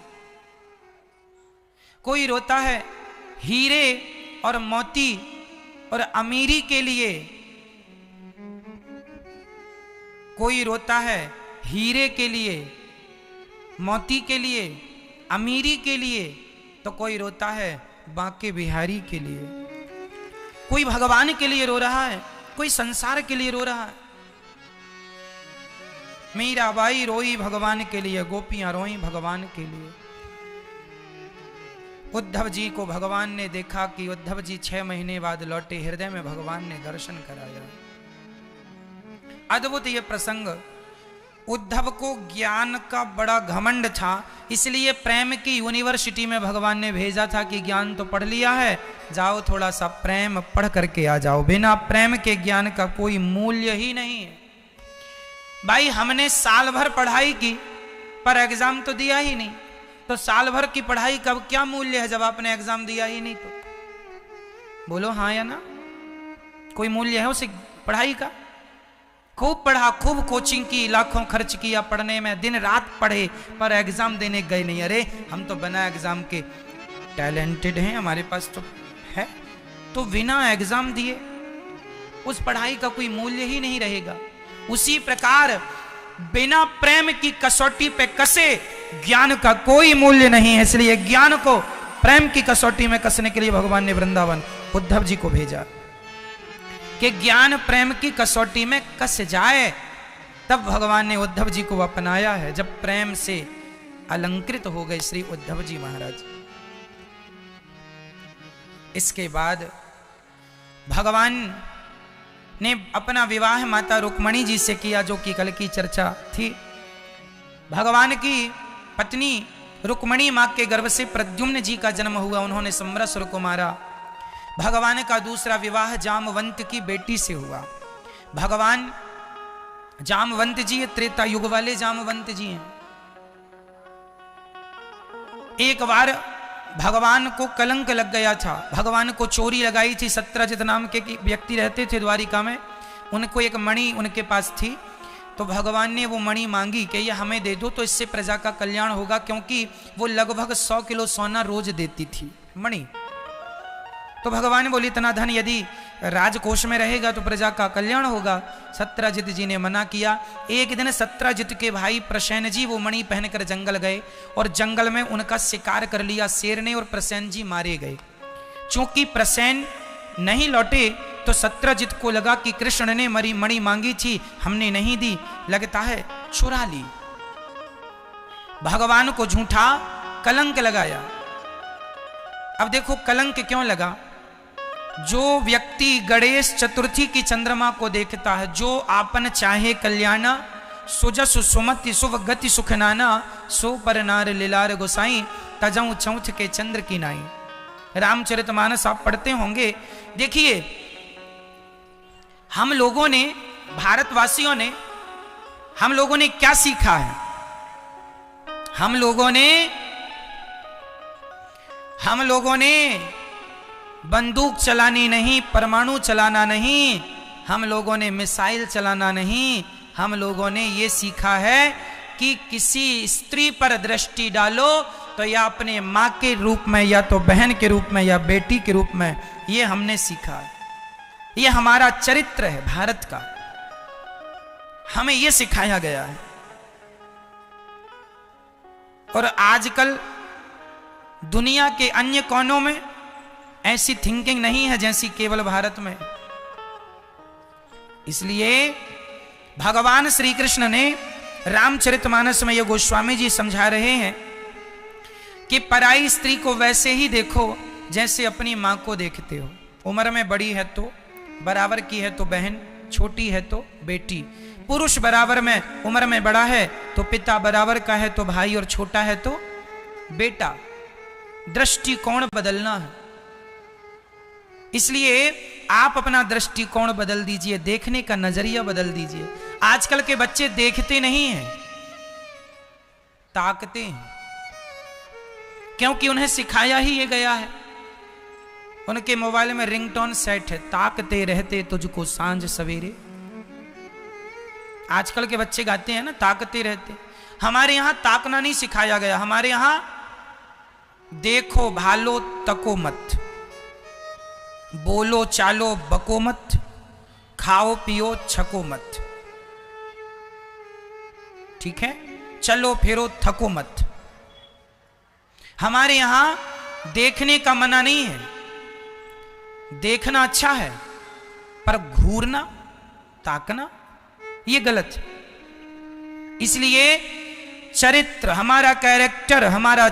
कोई रोता है हीरे और मोती और अमीरी के लिए, कोई रोता है हीरे के लिए, मोती के लिए, अमीरी के लिए, तो कोई रोता है बांके बिहारी के लिए। कोई भगवान के लिए रो रहा है, कोई संसार के लिए रो रहा है। मीराबाई रोई भगवान के लिए, गोपियां रोई भगवान के लिए। उद्धव जी को भगवान ने देखा कि उद्धव जी 6 महीने बाद लौटे, हृदय में भगवान ने दर्शन कराया। अद्भुत ये प्रसंग। उद्धव को ज्ञान का बड़ा घमंड था, इसलिए प्रेम की यूनिवर्सिटी में भगवान ने भेजा था कि ज्ञान तो पढ़ लिया है, जाओ थोड़ा सा प्रेम पढ़ करके आ जाओ। बिना प्रेम के ज्ञान का कोई मूल्य ही नहीं है। भाई हमने साल भर पढ़ाई की पर एग्जाम तो दिया ही नहीं, तो साल भर की पढ़ाई का क्या मूल्य है जब आपने एग्जाम दिया ही नहीं? तो बोलो हाँ या ना? कोई मूल्य है उस पढ़ाई का? खूब पढ़ा, खूब कोचिंग की, लाखों खर्च किया पढ़ने में, दिन रात पढ़े पर एग्जाम देने गए नहीं। अरे हम तो बिना एग्जाम के टैलेंटेड हैं, हमारे पास तो है, तो बिना एग्जाम दिए उस पढ़ाई का कोई मूल्य ही नहीं रहेगा। उसी प्रकार बिना प्रेम की कसौटी पे कसे ज्ञान का कोई मूल्य नहीं है। इसलिए ज्ञान को प्रेम की कसौटी में कसने के लिए भगवान ने वृंदावन उद्धव जी को भेजा कि ज्ञान प्रेम की कसौटी में कस जाए। तब भगवान ने उद्धव जी को अपनाया है, जब प्रेम से अलंकृत हो गए श्री उद्धव जी महाराज। इसके बाद भगवान ने अपना विवाह माता रुक्मणी जी से किया, जो कि कल की चर्चा थी। भगवान की पत्नी रुक्मणी मां के गर्भ से प्रद्युम्न जी का जन्म हुआ, उन्होंने समरसुर को मारा। भगवान का दूसरा विवाह जामवंत की बेटी से हुआ। भगवान जामवंत जी त्रेता युग वाले जामवंत जी हैं। एक बार भगवान को कलंक लग गया था, भगवान को चोरी लगाई थी। सत्यजित नाम के व्यक्ति रहते थे द्वारिका में, उनको एक मणि उनके पास थी। तो भगवान ने वो मणि मांगी कि ये हमें दे दो, तो इससे प्रजा का कल्याण होगा, क्योंकि वो लगभग 100 किलो सोना रोज देती थी मणि। तो भगवान बोले इतना धन यदि राजकोष में रहेगा तो प्रजा का कल्याण होगा। सत्यजित जी ने मना किया। एक दिन सत्यजित के भाई प्रसेन जी वो मणि पहनकर जंगल गए और जंगल में उनका शिकार कर लिया शेर ने, और प्रसेन जी मारे गए। चूंकि प्रसेन नहीं लौटे तो सत्यजित को लगा कि कृष्ण ने मणि मांगी थी, हमने नहीं दी, लगता है चुरा ली। भगवान को झूठा कलंक लगाया। अब देखो कलंक क्यों लगा। जो व्यक्ति गणेश चतुर्थी की चंद्रमा को देखता है, जो आपन चाहे कल्याण, सुजस सुमति शुभ गति सुख नाना, सो पर नार लीलार गोसाई, तजऊ चौथ के चंद्र की नाई। रामचरितमानस आप पढ़ते होंगे। देखिए हम लोगों ने, भारतवासियों ने, हम लोगों ने क्या सीखा है। हम लोगों ने बंदूक चलानी नहीं, परमाणु चलाना नहीं, हम लोगों ने मिसाइल चलाना नहीं, हम लोगों ने ये सीखा है कि किसी स्त्री पर दृष्टि डालो तो या अपने माँ के रूप में, या तो बहन के रूप में, या बेटी के रूप में। ये हमने सीखा है, ये हमारा चरित्र है भारत का, हमें ये सिखाया गया है। और आजकल दुनिया के अन्य कोनों में ऐसी थिंकिंग नहीं है जैसी केवल भारत में। इसलिए भगवान श्री कृष्ण ने रामचरितमानस में ये गोस्वामी जी समझा रहे हैं कि पराई स्त्री को वैसे ही देखो जैसे अपनी मां को देखते हो। उम्र में बड़ी है तो बराबर की है तो बहन, छोटी है तो बेटी। पुरुष बराबर में उम्र में बड़ा है तो पिता, बराबर का है तो भाई, और छोटा है तो बेटा। दृष्टिकोण बदलना है। इसलिए आप अपना दृष्टिकोण बदल दीजिए, देखने का नजरिया बदल दीजिए। आजकल के बच्चे देखते नहीं हैं, ताकते हैं, क्योंकि उन्हें सिखाया ही ये गया है। उनके मोबाइल में रिंगटोन सेट है, ताकते रहते तुझको सांझ सवेरे। आजकल के बच्चे गाते हैं ना, ताकते रहते। हमारे यहां ताकना नहीं सिखाया गया, हमारे यहां देखो भालो तको मत, बोलो चालो बको मत, खाओ पियो छको मत, ठीक है, चलो फिरो थको मत। हमारे यहां देखने का मना नहीं है, देखना अच्छा है, पर घूरना, ताकना ये गलत है। इसलिए चरित्र, हमारा कैरेक्टर, हमारा